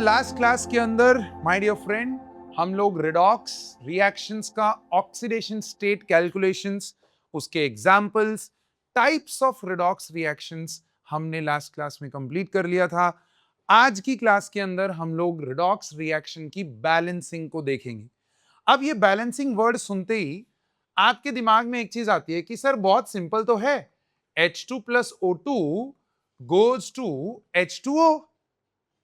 Last class के अंदर my dear friend हम लोग रिडॉक्स रिएक्शंस का ऑक्सीडेशन स्टेट कैलकुलेशंस, उसके examples, types of redox reactions हमने लास्ट क्लास में कंप्लीट कर लिया था। आज की क्लास के अंदर हम लोग रिडॉक्स रिएक्शन की बैलेंसिंग को देखेंगे। अब ये बैलेंसिंग वर्ड सुनते ही आपके दिमाग में एक चीज आती है कि सर बहुत सिंपल तो है, H2 plus O2 goes to H2O।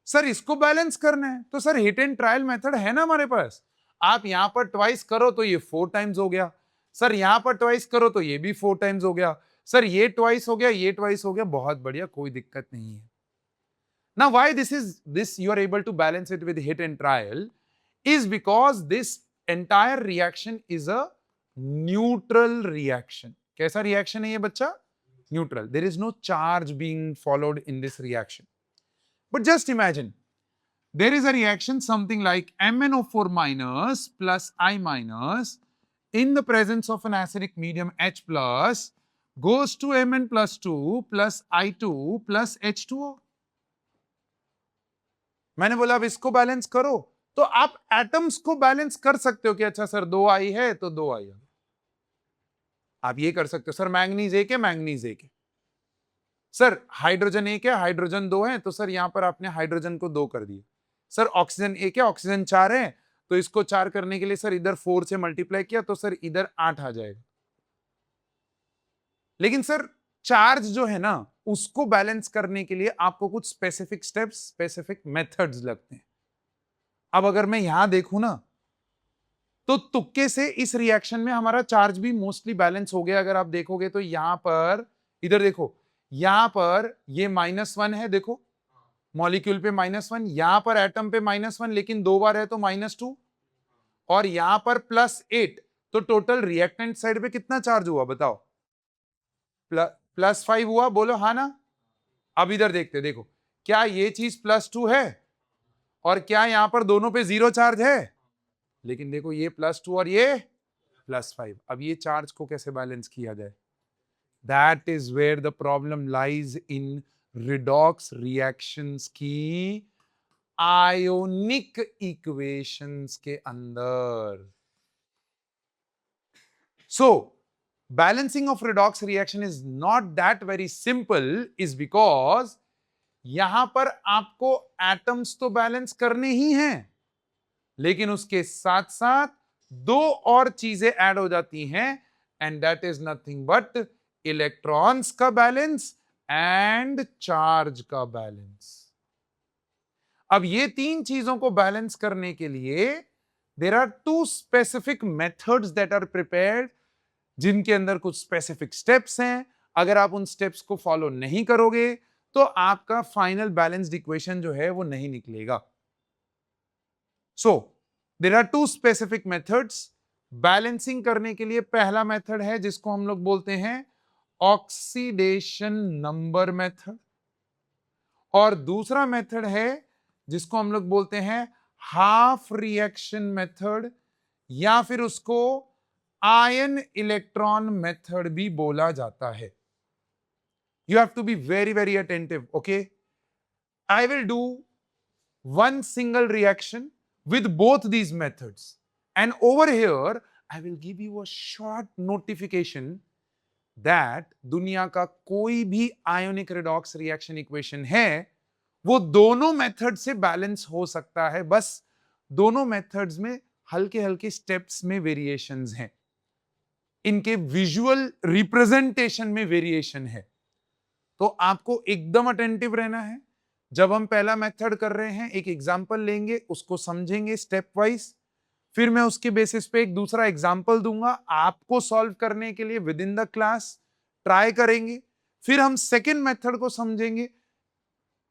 Sir इसको बैलेंस करना है तो sir hit and trial method है ना हमारे पास। आप यहां पर ट्वाइस करो तो ये 4 टाइम्स हो गया, सर यहां पर ट्वाइस करो तो ये भी 4 टाइम्स हो गया, सर ये ट्वाइस हो गया, ये ट्वाइस हो गया, बहुत बढ़िया, कोई दिक्कत नहीं है। Now why this you are able to balance it with hit and trial is because this entire reaction is a neutral reaction। कैसा रिएक्शन है ये बच्चा? Neutral. There is no charge being followed in this reaction। But just imagine there is a reaction something like MnO4 minus plus I minus in the presence of an acidic medium H plus goes to Mn plus 2 plus I2 plus H2O। मैंने बोला अब इसको balance करो तो आप atoms को balance कर सकते हो कि अच्छा सर 2 आई है तो 2 आई। आप ये कर सकते हो सर मैंगनीज एक है, मैंगनीज एक है, सर हाइड्रोजन एक है, हाइड्रोजन 2 है, तो सर यहां पर आपने हाइड्रोजन को 2 कर दिया। सर ऑक्सीजन एक है, ऑक्सीजन 4 है, तो इसको 4 करने के लिए सर इधर 4 से मल्टीप्लाई किया तो सर इधर 8 आ जाएगा। लेकिन सर चार्ज जो है ना उसको बैलेंस करने के लिए आपको कुछ स्पेसिफिक स्टेप्स, स्पेसिफिक मेथड्स लगते हैं। अब अगर मैं यहां देखूं ना तो तुक्के से इस रिएक्शन में हमारा चार्ज भी मोस्टली बैलेंस हो गया। अगर आप देखोगे तो यहां पर, इधर देखो, यहां पर ये -1 है, देखो मॉलिक्यूल पे -1, यहां पर एटम पे -1, लेकिन 2 बार है तो -2, और यहां पर +8, तो टोटल रिएक्टेंट साइड पे कितना चार्ज हुआ बताओ? +5 हुआ, बोलो हाँ ना। अब इधर देखते, देखो क्या ये चीज +2 है और क्या यहां पर दोनों पे 0 चार्ज है? लेकिन देखो ये +2 और ये +5। अब ये चार्ज को कैसे बैलेंस किया जाए? That is where the problem lies in redox reactions की आयोनिक इक्वेशंस के अंदर। So balancing of redox reaction is not that very simple, is because यहां पर आपको एटम्स तो बैलेंस करने ही हैं, लेकिन उसके साथ साथ 2 और चीजें ऐड हो जाती हैं, and that is nothing but electrons का बैलेंस एंड चार्ज का बैलेंस। अब ये 3 चीजों को बैलेंस करने के लिए there are 2 specific methods that are prepared, जिनके अंदर कुछ स्पेसिफिक स्टेप्स हैं। अगर आप उन स्टेप्स को फॉलो नहीं करोगे तो आपका फाइनल बैलेंस्ड इक्वेशन जो है वो नहीं निकलेगा। So there are 2 specific methods balancing करने के लिए। पहला मेथड है जिसको हम लोग बोलते हैं ऑक्सीडेशन नंबर मेथड, और दूसरा मेथड है जिसको हम लोग बोलते हैं हाफ रिएक्शन मेथड, या फिर उसको आयन इलेक्ट्रॉन मेथड भी बोला जाता है। You have to be very very attentive, okay? I will do one single reaction with both these methods, and over here I will give you a short notification that दुनिया का कोई भी ionic redox reaction equation है वो दोनों method से balance हो सकता है, बस दोनों मेथड्स में हल्के हल्के स्टेप्स में वेरिएशंस हैं, इनके विजुअल रिप्रेजेंटेशन में वेरिएशन है। तो आपको एकदम अटेंटिव रहना है। जब हम पहला मेथड कर रहे हैं एक एग्जांपल लेंगे, उसको समझेंगे स्टेप वाइज, फिर मैं उसके बेसिस पे एक दूसरा एग्जांपल दूंगा, आपको सॉल्व करने के लिए with in the class try करेंगे, फिर हम सेकेंड मेथड को समझेंगे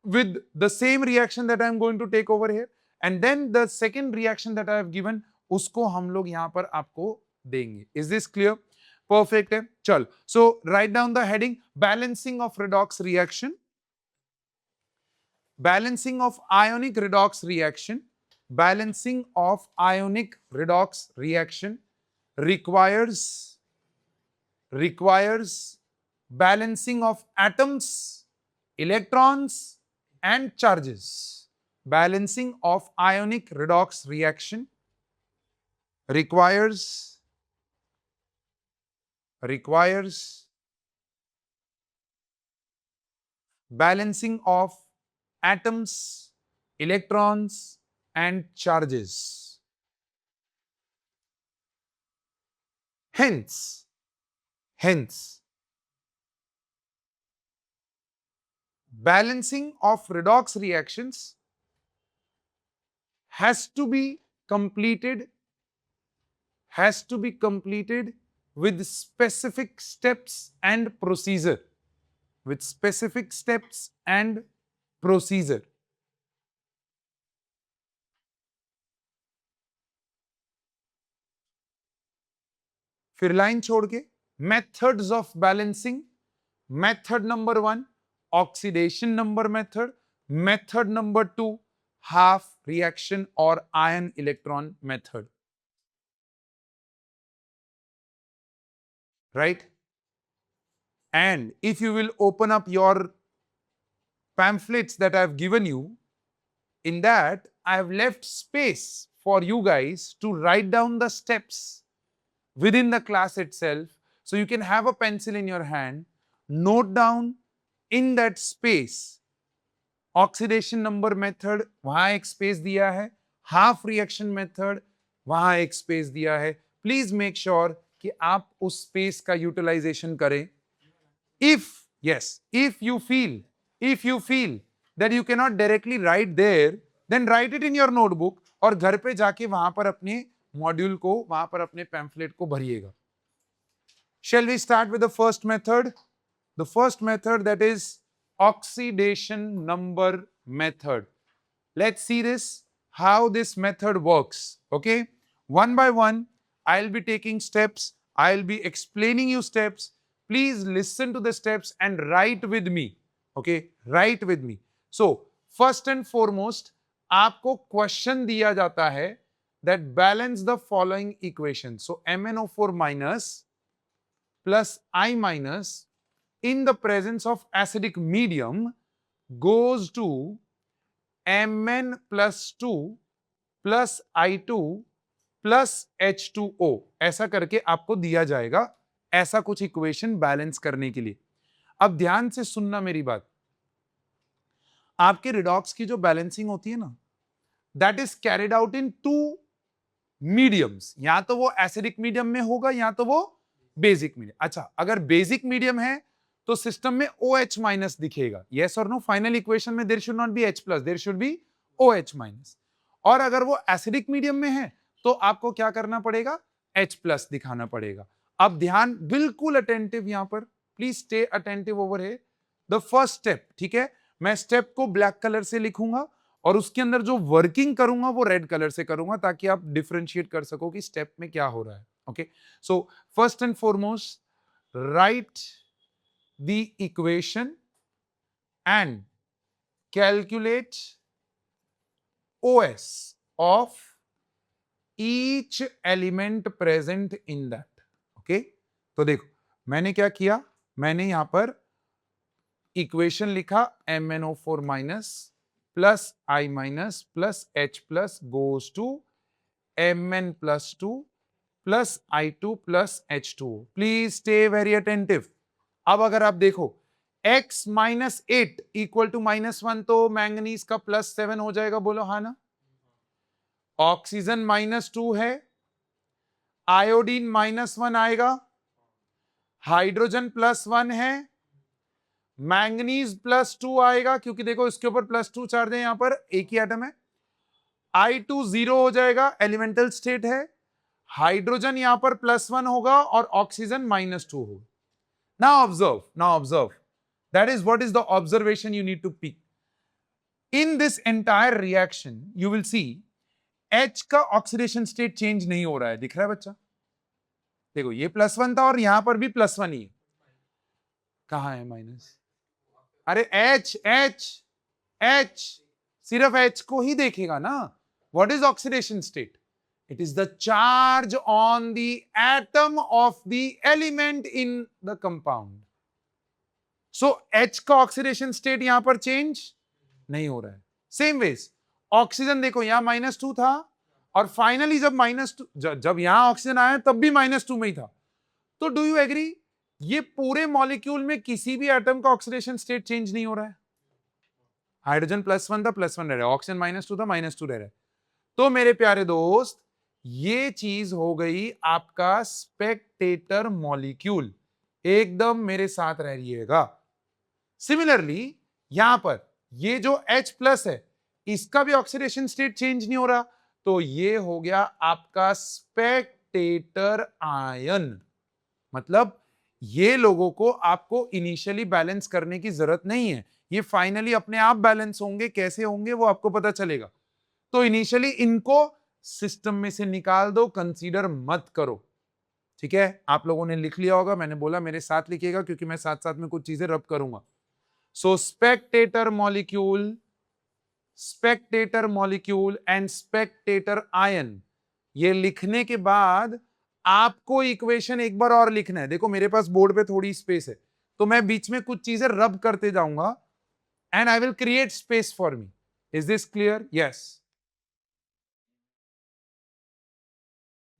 with the same reaction that I am going to take over here, and then the second reaction that I have given उसको हम लोग यहां पर आपको देंगे। Is this clear? Perfect है। चल, so write down the heading balancing of redox reaction, balancing of ionic redox reaction, balancing of ionic redox reaction requires balancing of atoms, electrons and charges, balancing of ionic redox reaction requires balancing of atoms, electrons, and charges. Hence, balancing of redox reactions has to be completed with specific steps and procedure. फिर line छोड़ के methods of balancing. Method number 1, oxidation number method. Method number 2, half reaction or ion electron method. Right? And if you will open up your pamphlets that I have given you, in that I have left space for you guys to write down the steps within the class itself. So you can have a pencil in your hand, note down in that space oxidation number method, वहां एक space दिया है, half reaction method, वहां एक space दिया है. Please make sure कि आप उस स्पेस का यूटिलाइजेशन करें. if you feel that you cannot directly write there, then write it in your notebook और घर पे जाके वहां पर अपने मॉड्यूल को, वहां पर अपने पैम्फलेट को भरिएगा. Shall we start with the first method? The first method, that is oxidation number method. Let's see this, how this method works. Okay, one by one I'll be taking steps, I'll be explaining you steps. Please listen to the steps and write with me. Okay, write with me. So first and foremost आपको question दिया जाता है that balance the following equation. So MnO4 minus plus I minus in the presence of acidic medium goes to Mn plus 2 plus I2 plus H2O. ऐसा करके आपको दिया जाएगा, ऐसा कुछ इक्वेशन बैलेंस करने के लिए. अब ध्यान से सुनना मेरी बात. आपके रिडॉक्स की जो बैलेंसिंग होती है ना, that is carried out in two mediums. या तो वो एसिडिक मीडियम में होगा या तो वो बेसिक मीडियम. अच्छा, अगर बेसिक मीडियम है तो सिस्टम में OH माइनस दिखेगा. यस और नो? फाइनल इक्वेशन में there should not be H plus, there should be OH minus. और अगर वो एसिडिक मीडियम में है तो आपको क्या करना पड़ेगा? H प्लस दिखाना पड़ेगा. अब ध्यान, बिल्कुल अटेंटिव यहां पर, please stay attentive over here. The first step, ठीक है, मैं स्टेप को ब्लैक कलर से लिखूंगा और उसके अंदर जो वर्किंग करूंगा वो रेड कलर से करूंगा ताकि आप डिफरेंशिएट कर सको कि स्टेप में क्या हो रहा है. Okay, so first and foremost right the equation and calculate OS of each element present in that. Okay, तो देखो मैंने क्या किया, मैंने यहां पर इक्वेशन लिखा MnO4 minus plus I minus plus H plus goes to Mn plus 2 plus I2 plus H2. Please stay very attentive. अब अगर आप देखो x माइनस 8 इक्वल टू -1 तो मैंगनीज का +7 हो जाएगा. बोलो हाँ ना? ऑक्सीजन -2 है, आयोडीन -1 आएगा, हाइड्रोजन +1 है, मैंगनीज +2 आएगा क्योंकि देखो इसके ऊपर +2 चार्ज है, यहां पर एक ही एटम है. I2 0 हो जाएगा, एलिमेंटल स्टेट है. हाइड्रोजन यहां पर +1 होगा और ऑक्सीजन -2 होगा. Now observe. That is what is the observation you need to pick. In this entire reaction, you will see H का ऑक्सीडेशन स्टेट चेंज नहीं हो रहा है. दिख रहा है बच्चा? देखो ये +1 था और यहां पर भी +1 ही है. कहां है माइनस? अरे H सिर्फ H को ही देखेगा ना. What is oxidation state? It is the charge on the atom of the element in the compound. So H का oxidation state यहां पर change नहीं हो रहा है. Same ways, ऑक्सीजन देखो यहां -2 था और फाइनली जब -2 जब यहां ऑक्सीजन आया तब भी -2 में ही था। तो डू यू एग्री ये पूरे मॉलिक्यूल में किसी भी एटम का ऑक्सीडेशन स्टेट चेंज नहीं हो रहा है। हाइड्रोजन +1 था, +1 रह रहा है, ऑक्सीजन -2 था, -2 रह रहा है। तो मेरे प्यारे दोस्त ये चीज हो गई आपका स्पेक्टेटर मॉलिक्यूल। एकदम मेरे साथ रहिएगा। सिमिलरली यहां पर ये जो H+ है इसका भी ऑक्सीडेशन स्टेट चेंज नहीं हो रहा, तो ये हो गया आपका स्पेक्टेटर आयन। मतलब ये लोगों को आपको इनिशियली बैलेंस करने की जरूरत नहीं है, ये फाइनली अपने आप बैलेंस होंगे। कैसे होंगे वो आपको पता चलेगा। तो इनिशियली इनको सिस्टम में से निकाल दो, कंसीडर मत करो। ठीक है, आप लोगों ने लिख लिया होगा, मैंने बोला मेरे साथ लिखिएगा क्योंकि मैं साथ साथ में कुछ चीजें रब करूंगा। So spectator molecule and spectator ion, ये लिखने के बाद आपको इक्वेशन एक बार और लिखना है। देखो मेरे पास बोर्ड पे थोड़ी स्पेस है तो मैं बीच में कुछ चीजें रब करते जाऊंगा and I will create space for me. Is this clear? Yes.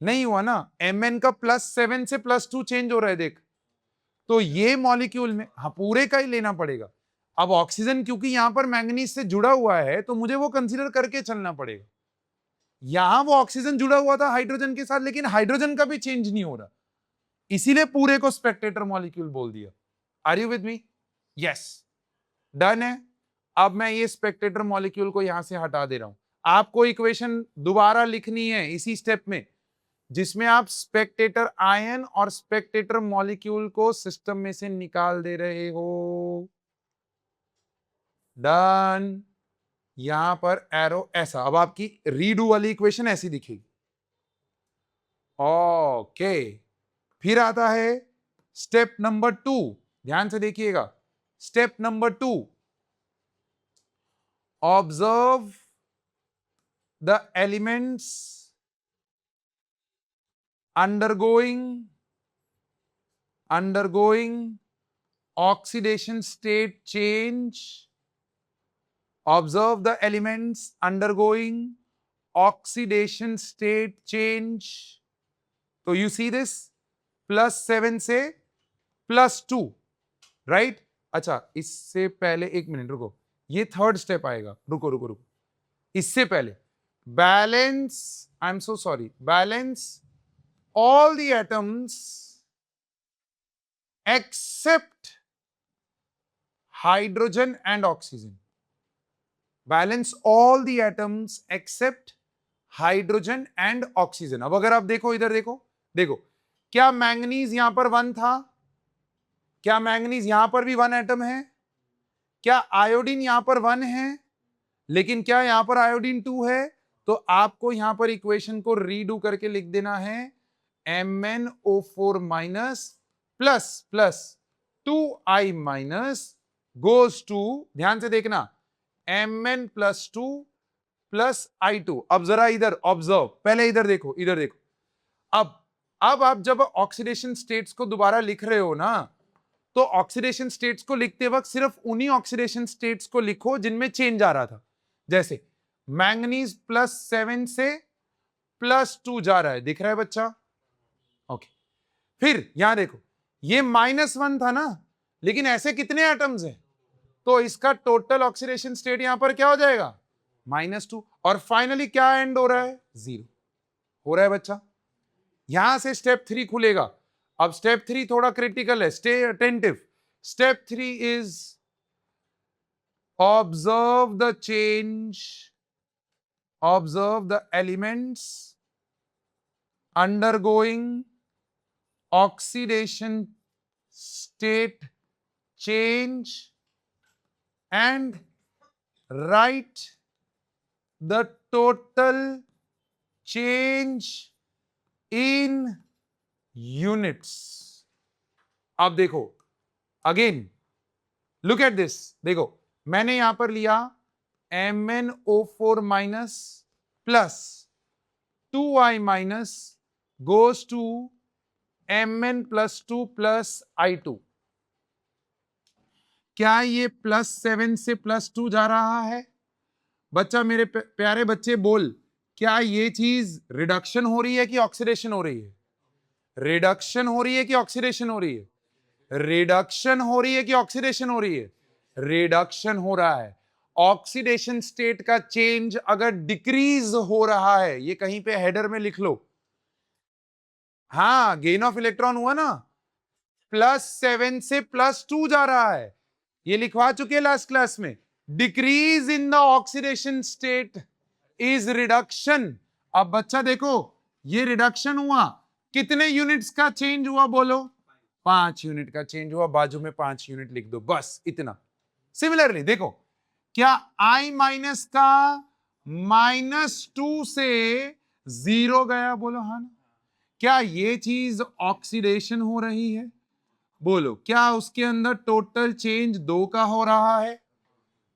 नहीं हुआ ना, Mn का +7 से +2 चेंज हो रहा है देख। तो ये मॉलिक्यूल में हाँ पूरे का ही लेना पड़ेगा। अब ऑक्सीजन क्योंकि यहां पर मैंगनीज से जुड़ा हुआ है तो मुझे वो कंसीडर करके चलना पड़ेगा। यहां वो ऑक्सीजन जुड़ा हुआ था हाइड्रोजन के साथ, लेकिन हाइड्रोजन का भी चेंज नहीं हो रहा, इसीलिए पूरे को स्पेक्टेटर मॉलिक्यूल बोल दिया। Are you with me? Yes, done है। अब मैं ये स्पेक्टेटर मॉलिक्यूल को यहां से हटा दे रहा हूं। आपको इक्वेशन दोबारा लिखनी है इसी स्टेप में, जिसमें आप स्पेक्टेटर आयन और स्पेक्टेटर मॉलिक्यूल को सिस्टम में से निकाल दे रहे हो। डन। यहां पर एरो ऐसा, अब आपकी रीडू वाली इक्वेशन ऐसी दिखेगी। ओके, फिर आता है स्टेप नंबर 2। ध्यान से देखिएगा, step number 2, observe the elements undergoing oxidation state change. Observe the elements undergoing oxidation state change. So you see this +7 से +2, राइट? अच्छा, इससे पहले एक मिनट रुको, ये थर्ड स्टेप आएगा। रुको रुको रुको, इससे पहले balance, I am so sorry, balance all the atoms except hydrogen and oxygen. Balance all the atoms except hydrogen and oxygen. अब अगर आप देखो इधर देखो, देखो क्या मैंगनीज यहां पर 1 था? क्या मैंगनीज यहां पर भी 1 एटम है? क्या आयोडीन यहां पर 1 है? लेकिन क्या यहां पर आयोडीन 2 है? तो आपको यहां पर इक्वेशन को रीडू करके लिख देना है MnO4- plus 2I minus goes to, ध्यान से देखना, Mn+2 प्लस I2। अब जरा इधर ऑब्जर्व, पहले इधर देखो, इधर देखो। अब आप जब ऑक्सीडेशन स्टेट्स को दोबारा लिख रहे हो ना, तो ऑक्सीडेशन स्टेट्स को लिखते वक्त सिर्फ उन्हीं ऑक्सीडेशन स्टेट्स को लिखो जिनमें चेंज आ रहा था। जैसे मैंगनीज +7 से +2 जा रहा है, दिख रहा है बच्चा? ओके, फिर यहां देखो, ये -1 था ना, लेकिन ऐसे कितने एटम्स हैं? तो इसका टोटल ऑक्सीडेशन स्टेट यहां पर क्या हो जाएगा? -2। और फाइनली क्या एंड हो रहा है? 0 हो रहा है बच्चा। यहां से स्टेप 3 खुलेगा। अब स्टेप 3 थोड़ा क्रिटिकल है, stay attentive. Step 3 is observe the change, observe the elements undergoing oxidation state change and write the total change in units. अब देखो, अगेन लुक एट दिस, देखो मैंने यहां पर लिया MnO4- plus 2I minus goes to Mn+2 plus I2। क्या ये +7 से +2 जा रहा है? बच्चा, मेरे प्यारे बच्चे, बोल, क्या ये चीज रिडक्शन हो रही है कि ऑक्सीडेशन हो रही है? रिडक्शन हो रही है कि ऑक्सीडेशन हो रही है? रिडक्शन हो रही है कि ऑक्सीडेशन हो रही है? रिडक्शन हो रहा है। ऑक्सीडेशन स्टेट का चेंज अगर डिक्रीज हो रहा है, ये कहीं पे हेडर में लिख लो, हाँ, गेन ऑफ इलेक्ट्रॉन हुआ ना, +7 से +2 जा रहा है, ये लिखवा चुके हैं लास्ट क्लास में। Decrease in the oxidation state is reduction. अब बच्चा देखो, ये रिडक्शन हुआ, कितने यूनिट्स का चेंज हुआ बोलो? 5 यूनिट का चेंज हुआ, बाजू में 5 यूनिट लिख दो, बस इतना। सिमिलरली देखो, क्या I माइनस का -2 से 0 गया, बोलो हाँ ना? क्या ये चीज ऑक्सीडेशन हो रही है? बोलो, क्या उसके अंदर टोटल चेंज 2 का हो रहा है?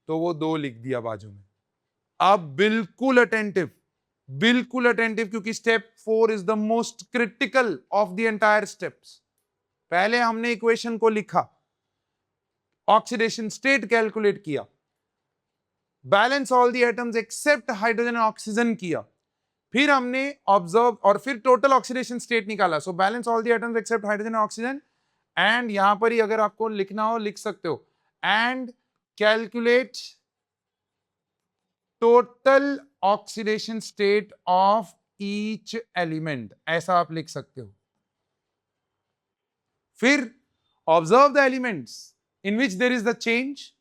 तो वो 2 लिख दिया बाजू में। अब बिल्कुल अटेंटिव, बिल्कुल अटेंटिव, क्योंकि step 4 is the most critical of the entire steps. पहले हमने इक्वेशन को लिखा, ऑक्सीडेशन स्टेट कैलकुलेट किया, balance all the atoms except hydrogen and oxygen किया, फिर हमने ऑब्जर्व और फिर टोटल ऑक्सीडेशन स्टेट निकाला। So balance all the atoms except hydrogen and oxygen, and यहां पर ही अगर आपको लिखना हो लिख सकते हो, and calculate total oxidation state of each element, ऐसा आप लिख सकते हो। फिर observe the elements in which there is the change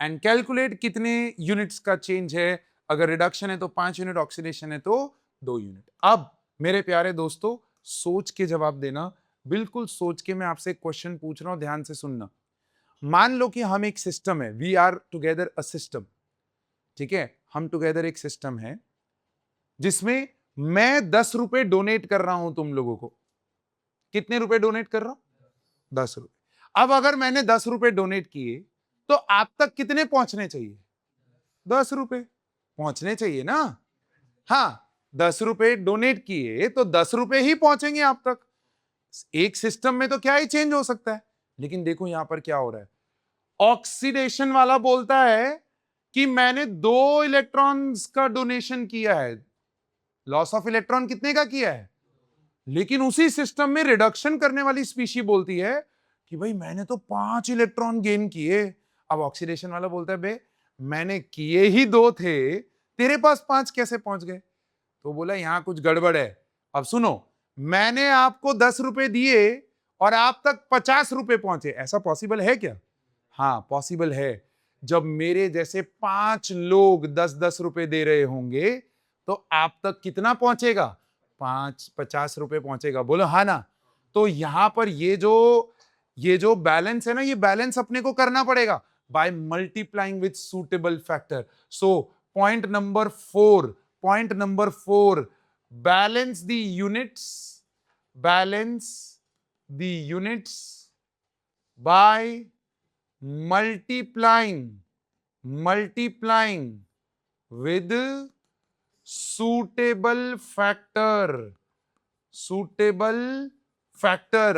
and calculate कितने यूनिट्स का चेंज है। अगर रिडक्शन है तो 5 यूनिट, ऑक्सीडेशन है तो 2 यूनिट। अब मेरे प्यारे दोस्तों, सोच के जवाब देना, बिल्कुल सोच के। मैं आपसे क्वेश्चन पूछ रहा हूं, ध्यान से सुनना। मान लो कि हम एक सिस्टम है, we are together a system, ठीक है, हम टुगेदर एक सिस्टम है जिसमें मैं 10 रुपए डोनेट कर रहा हूं तुम लोगों को। कितने रुपए डोनेट कर रहा हूं? 10 रुपए। अब अगर मैंने 10 रुपए डोनेट किए तो आप तक कितने पहुंचने चाहिए? 10 रुपए पहुंचने चाहिए ना? हाँ, 10 रुपए डोनेट किए तो 10 रुपए ही पहुंचेंगे आप तक। एक सिस्टम में तो क्या ही चेंज हो सकता है। लेकिन देखो यहां पर क्या हो रहा है, ऑक्सीडेशन वाला बोलता है कि मैंने 2 इलेक्ट्रॉन्स का डोनेशन किया है, लॉस ऑफ इलेक्ट्रॉन कितने का किया है। लेकिन उसी सिस्टम में रिडक्शन करने वाली स्पीशी बोलती है कि भाई मैंने तो 5 इलेक्ट्रॉन गेन किए। अब ऑक्सीडेशन वाला बोलता है बे, मैंने किए ही 2 थे, तेरे पास 5 कैसे पहुंच गए? तो बोला यहां कुछ गड़बड़ है। अब सुनो, मैंने आपको 10 रुपए दिए और आप तक 50 रुपए पहुंचे, ऐसा पॉसिबल है क्या? हाँ, पॉसिबल है। जब मेरे जैसे 5 लोग 10-10 रुपए दे रहे होंगे तो आप तक कितना पहुंचेगा? 50 रुपए पहुंचेगा, बोलो हाँ ना? तो यहां पर ये जो बैलेंस है ना, ये बैलेंस अपने को करना पड़ेगा by multiplying with suitable factor. So point number 4, balance the units, balance the units by multiplying with suitable factor।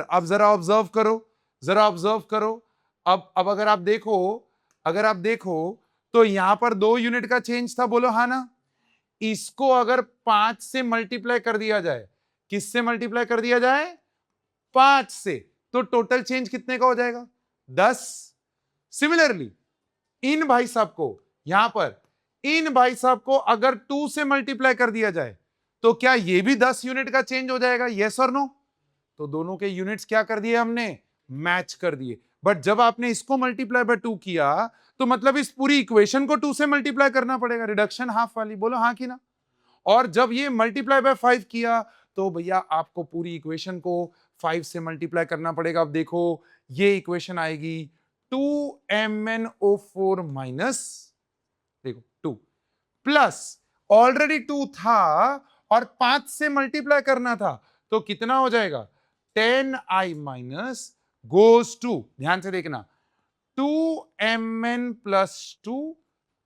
अब जरा ऑब्जर्व करो, जरा ऑब्जर्व करो। अब अगर आप देखो तो यहां पर 2 यूनिट का चेंज था, बोलो हाँ ना? इसको अगर 5 से मल्टीप्लाई कर दिया जाए, किससे मल्टीप्लाई कर दिया जाए? 5 से, तो टोटल चेंज कितने का हो जाएगा? 10। सिमिलरली इन भाई साहब को, यहां पर इन भाई साहब को अगर 2 से मल्टीप्लाई कर दिया जाए तो क्या ये भी 10 यूनिट का चेंज हो जाएगा? यस और नो? तो दोनों के यूनिट्स क्या कर दिए हमने? मैच कर दिए। बट जब आपने इसको मल्टीप्लाई बाय 2 किया तो मतलब इस पूरी इक्वेशन को 2 से मल्टीप्लाई करना पड़ेगा, रिडक्शन हाफ वाली, बोलो हाँ कि ना? और जब ये मल्टीप्लाई बाय 5 किया तो भैया आपको पूरी इक्वेशन को 5 से मल्टीप्लाई करना पड़ेगा। अब देखो ये इक्वेशन आएगी 2MnO4 माइनस, देखो 2 प्लस, ऑलरेडी 2 था और 5 से मल्टीप्लाई करना था तो कितना हो जाएगा? 10I माइनस गोज टू, ध्यान से देखना, 2Mn+2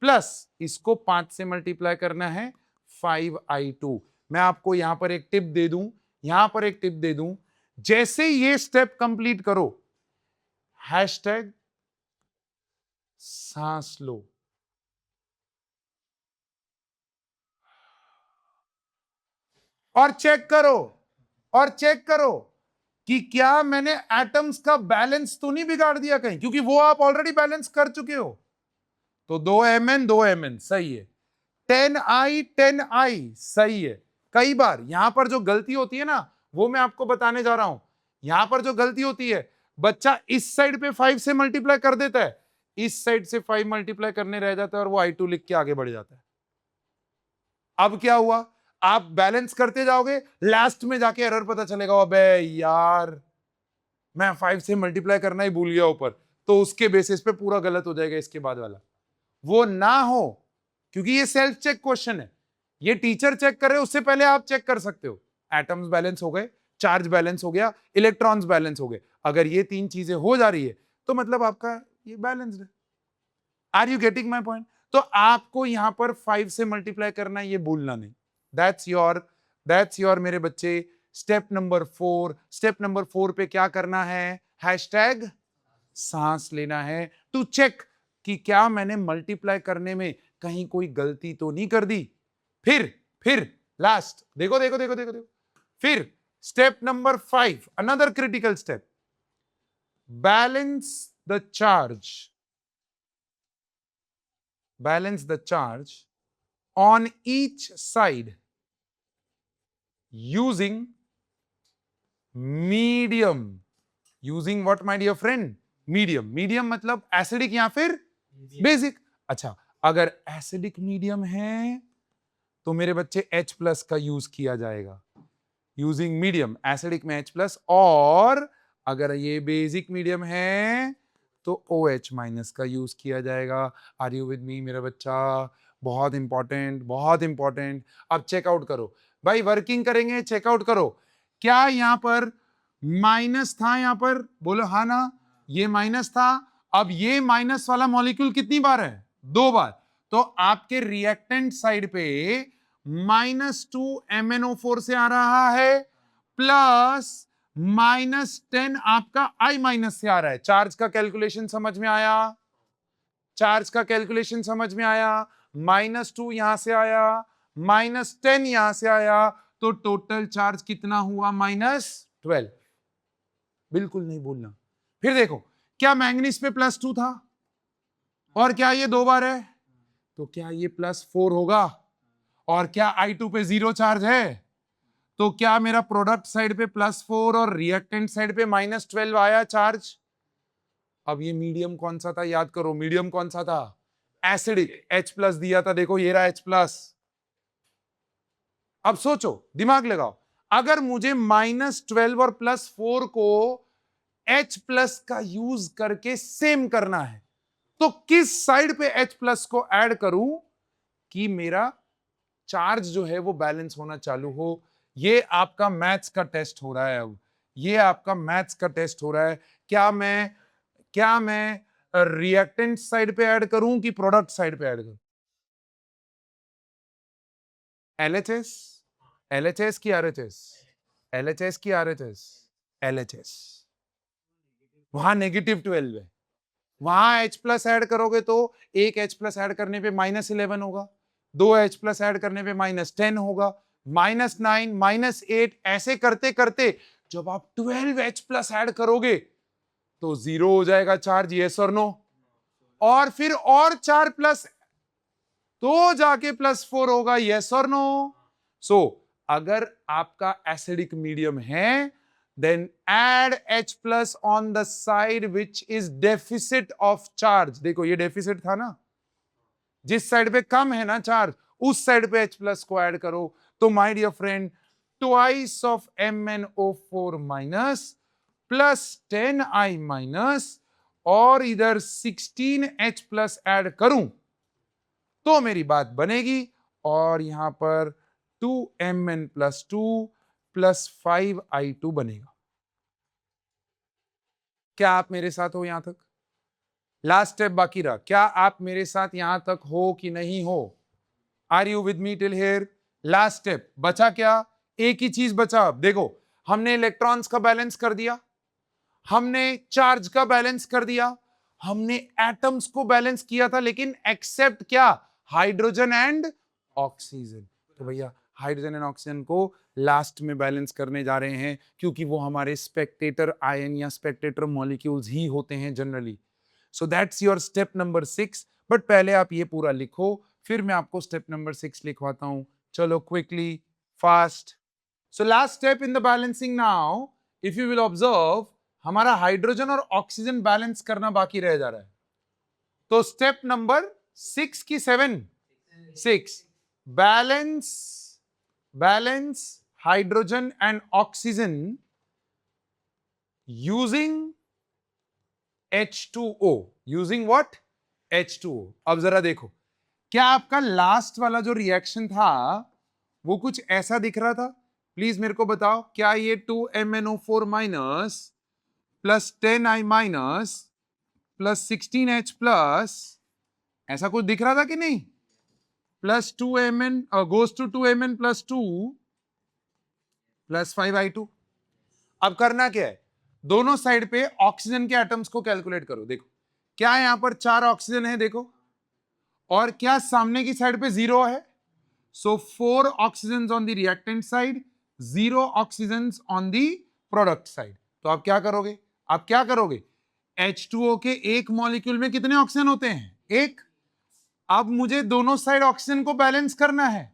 प्लस इसको 5 से मल्टीप्लाई करना है 5I2। मैं आपको यहां पर एक टिप दे दूं, यहां पर एक टिप दे दूं, जैसे ये स्टेप कंप्लीट करो, हैशटैग सांस लो, और चेक करो, और चेक करो कि क्या मैंने एटम्स का बैलेंस तो नहीं बिगाड़ दिया कहीं, क्योंकि वो आप ऑलरेडी बैलेंस कर चुके हो। तो 2mn सही है, 10i सही है। कई बार यहां पर जो गलती होती है ना, वो मैं आपको बताने जा रहा हूं। यहां पर जो गलती होती है, बच्चा इस साइड पे 5 से मल्टीप्लाई कर देता है, इस साइड से 5 मल्टीप्लाई करने रह जाता है और वो i2 लिख के आगे बढ़ जाता है। अब क्या हुआ, आप बैलेंस करते जाओगे, लास्ट में जाके एरर पता चलेगा, अबे यार मैं 5 से मल्टीप्लाई करना ही भूल गया ऊपर, तो उसके बेसिस पे पूरा गलत हो जाएगा इसके बाद वाला। वो ना हो, क्योंकि ये सेल्फ चेक क्वेश्चन है, ये टीचर चेक करे उससे पहले आप चेक कर सकते हो। एटम्स बैलेंस हो गए, चार्ज बैलेंस हो गया, इलेक्ट्रॉन्स बैलेंस हो गए। अगर ये तीन चीजें हो जा रही है तो मतलब आपका ये बैलेंस्ड है। Are you getting my point? तो आपको यहां पर 5 से मल्टीप्लाई करना ये भूलना नहीं। दैट्स योर मेरे बच्चे स्टेप नंबर 4। स्टेप नंबर 4 पे क्या करना है, हैशटैग सांस लेना है टू चेक कि क्या मैंने मल्टीप्लाई करने में कहीं कोई गलती तो नहीं कर दी। फिर लास्ट देखो देखो देखो देखो देखो, फिर step number 5, another critical step, balance the charge, balance the charge on each side using medium. Using what my dear friend? Medium मतलब एसिडिक या फिर बेसिक। अच्छा, अगर एसिडिक मीडियम है तो मेरे बच्चे H+ का यूज किया जाएगा, यूजिंग मीडियम, एसिडिक में H+, और अगर ये बेसिक मीडियम है तो OH- का यूज किया जाएगा। आर यू विद मी मेरा बच्चा? बहुत इंपॉर्टेंट, बहुत इंपॉर्टेंट। अब चेकआउट करो भाई, वर्किंग करेंगे, चेकआउट करो। क्या यहां पर माइनस था? यहां पर बोलो हाँ ना, ये माइनस था। अब ये माइनस वाला मॉलिक्यूल कितनी बार है? 2 बार। तो आपके रिएक्टेंट साइड पे -2MnO4 से आ रहा है, प्लस -10 आपका I- से आ रहा है। चार्ज का कैलकुलेशन समझ में आया? चार्ज का कैलकुलेशन समझ में आया? -2 यहां से आया, -10 यहां से आया, तो टोटल चार्ज कितना हुआ? -12। बिल्कुल नहीं भूलना। फिर देखो, क्या मैंगनीज पे +2 था और क्या ये 2 बार है, तो क्या ये +4 होगा? और क्या I2 पे 0 चार्ज है, तो क्या मेरा प्रोडक्ट साइड पे +4 और रिएक्टेंट साइड पे -12 आया चार्ज? अब ये मीडियम कौन सा था, याद करो, मीडियम कौन सा था? एसिडिक, H+ दिया था, देखो ये रहा H+। अब सोचो, दिमाग लगाओ, अगर मुझे -12 और +4 को H+ का यूज करके सेम करना है, तो किस साइड पे H+ को ऐड करूं कि मेरा चार्ज जो है वो बैलेंस होना चालू हो? ये आपका मैथ्स का टेस्ट हो रहा है। अब ये आपका मैथ्स का टेस्ट हो रहा है। क्या मैं रिएक्टेंट साइड पे ऐड करूं कि प्रोडक्ट साइड पे ऐड करूं? LHS, LHS की RHS, LHS की RHS, LHS। वहां -12 है, वहां H+ ऐड करोगे तो एक H+ ऐड करने पे -11 होगा, 2 H+ ऐड करने पे -10 होगा, -9, -8, ऐसे करते करते जब आप 12 H+ ऐड करोगे तो 0 हो जाएगा चार्ज, यस और नो? और फिर और 4 प्लस तो जाके +4 होगा, यस और नो? सो अगर आपका एसिडिक मीडियम है, then add H+ on the side which is deficit of charge। देखो ये डेफिसिट था ना, जिस साइड पे कम है ना चार्ज, उस साइड पे H+ को ऐड करो। तो my dear friend, twice of MnO4- plus 10I- और इधर 16H+ ऐड करूं तो मेरी बात बनेगी, और यहां पर 2Mn+2 प्लस 5I2 बनेगा। क्या आप मेरे साथ हो यहां तक? लास्ट स्टेप बाकी रहा, क्या आप मेरे साथ यहां तक हो कि नहीं हो? Are you with me till here? Last step बचा क्या? एक ही चीज बचा। अब देखो, हमने इलेक्ट्रॉन्स का बैलेंस कर दिया, हमने चार्ज का बैलेंस कर दिया, हमने एटम्स को बैलेंस किया था, लेकिन एक्सेप्ट क्या? Hydrogen and oxygen. तो भैया हाइड्रोजन एंड ऑक्सीजन को लास्ट में बैलेंस करने जा रहे हैं, क्योंकि वो हमारे स्पेक्टेटर आयन या स्पेक्टेटर मॉलिक्यूल्स ही होते हैं generally. So that's your step number 6. But पहले आप ये पूरा लिखो, फिर मैं आपको स्टेप नंबर 6 लिखवाता हूं. चलो quickly, fast. So last step in the balancing now, if you will observe, हमारा हाइड्रोजन और ऑक्सीजन बैलेंस करना बाकी रह जा रहा है. तो स्टेप नंबर 6 की 7, 6, balance hydrogen and oxygen using H2O. Using what? H2O. अब जरा देखो, क्या आपका लास्ट वाला जो रिएक्शन था वो कुछ ऐसा दिख रहा था? प्लीज मेरे को बताओ, क्या ये 2MnO4 minus plus 10I minus plus 16H plus ऐसा कुछ दिख रहा था कि नहीं? Plus 2Mn goes to 2Mn plus 2 plus 5I2. अब करना क्या है, दोनों साइड पे ऑक्सीजन के एटम्स को कैलकुलेट करो. देखो क्या यहां पर 4 ऑक्सीजन है, देखो, और क्या सामने की साइड पे 0 है. सो 4 oxygen on the reactant side, 0 oxygen on the product side. तो आप क्या करोगे, H2O के एक मॉलिक्यूल में कितने ऑक्सीजन होते हैं? एक. अब मुझे दोनों साइड ऑक्सीजन को बैलेंस करना है,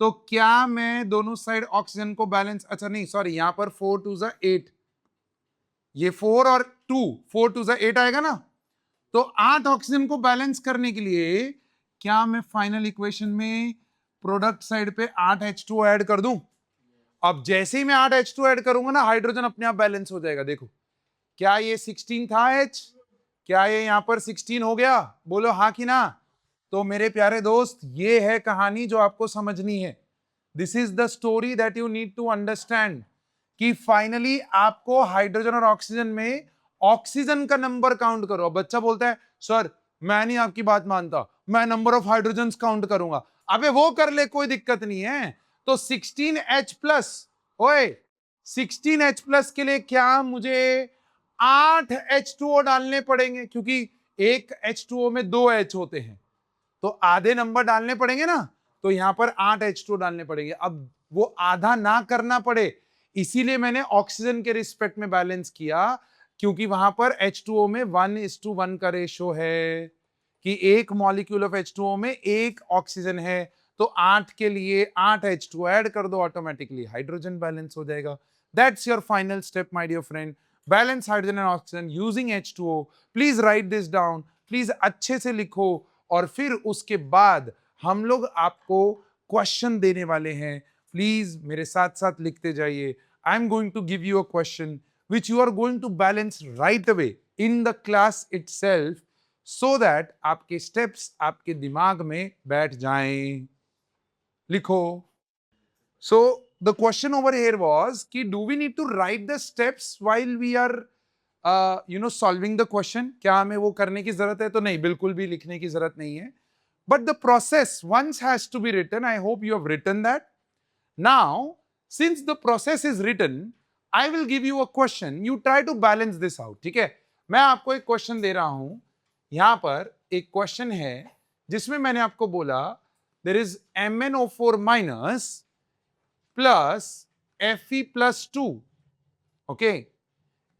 तो क्या मैं दोनों साइड ऑक्सीजन को बैलेंस, अच्छा नहीं सॉरी, यहां पर 4 2 8, ये 4 और 2, 4 2 8 आएगा ना. तो 8 ऑक्सीजन को बैलेंस करने के लिए क्या मैं फाइनल इक्वेशन में प्रोडक्ट साइड पे 8 H2O ऐड कर दूं? अब जैसे ही मैं 8 H2O ऐड करूंगा ना, हाइड्रोजन अपने आप बैलेंस हो जाएगा. देखो क्या ये 16 था H, क्या ये यहां पर 16 हो गया? बोलो हाँ कि ना. तो मेरे प्यारे दोस्त, ये है कहानी जो आपको समझनी है. This is the story that you need to understand, कि फाइनली आपको हाइड्रोजन और ऑक्सीजन में ऑक्सीजन का नंबर काउंट करो. बच्चा बोलता है सर मैं नहीं आपकी बात मानता, मैं नंबर ऑफ हाइड्रोजन काउंट करूंगा. अबे वो कर ले, कोई दिक्कत नहीं है. तो 16H प्लस, ओए 16H प्लस के लिए क्या मुझे 8 H2O डालने पड़ेंगे, क्योंकि एक H2O में 2 H होते हैं, तो आधे नंबर डालने पड़ेंगे ना. तो यहां पर 8 H2O डालने पड़ेंगे. अब वो आधा ना करना पड़े, इसीलिए मैंने ऑक्सीजन के रिस्पेक्ट में बैलेंस किया, क्योंकि वहां पर H2O में 1:1 का रेशो है, कि एक मॉलिक्यूल ऑफ H2O में एक ऑक्सीजन है. तो 8 के लिए 8 H2O ऐड कर दो, ऑटोमेटिकली हाइड्रोजन बैलेंस हो जाएगा. That's your final step my dear friend. Balance hydrogen and oxygen using H2O. Please write this down, please अच्छे से लिखो, और फिर उसके बाद हम लोग आपको क्वेश्चन देने वाले हैं. प्लीज मेरे साथ साथ लिखते जाइए. I am going to give you a question which you are going to balance right away in the class itself, so that आपके steps आपके दिमाग में बैठ जाएं. लिखो. So the question over here was कि do we need to write the steps while we are solving the question? क्या हमें वो करने की जरूरत है? तो नहीं, बिल्कुल भी लिखने की जरूरत नहीं है. But the process once has to be written. I hope you have written that. Now, since the process is written, I will give you a question. You try to balance this out. ठीक है? मैं आपको एक question दे रहा हूं. यहां पर एक क्वेश्चन है जिसमें मैंने आपको बोला there is MnO4 minus plus Fe plus 2. Okay?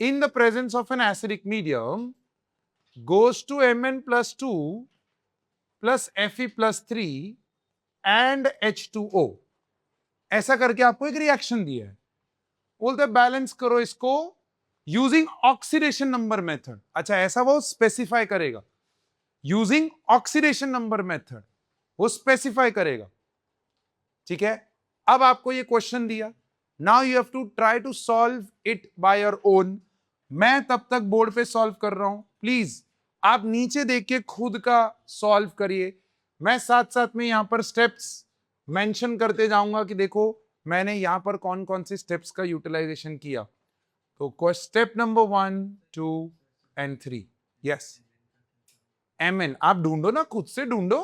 In the presence of an acidic medium goes to Mn plus 2 plus Fe plus 3 and H2O. ऐसा करके आपको एक रिएक्शन दिया है. बोलते बैलेंस करो इसको यूजिंग ऑक्सीडेशन नंबर मेथड. अच्छा, ऐसा वो स्पेसिफाई करेगा, यूजिंग ऑक्सीडेशन नंबर मेथड वो स्पेसिफाई करेगा. ठीक है, अब आपको ये क्वेश्चन दिया. Now you have to try to solve it by your own. मैं तब तक बोर्ड पे सॉल्व कर रहा हूं, प्लीज आप नीचे देख के खुद का सॉल्व करिए. मैं साथ साथ में यहां पर स्टेप्स मेंशन करते जाऊंगा कि देखो मैंने यहां पर कौन कौन से स्टेप्स का यूटिलाइजेशन किया. तो step number 1 2 and 3. Yes, Mn आप ढूंढो ना, खुद से ढूंढो.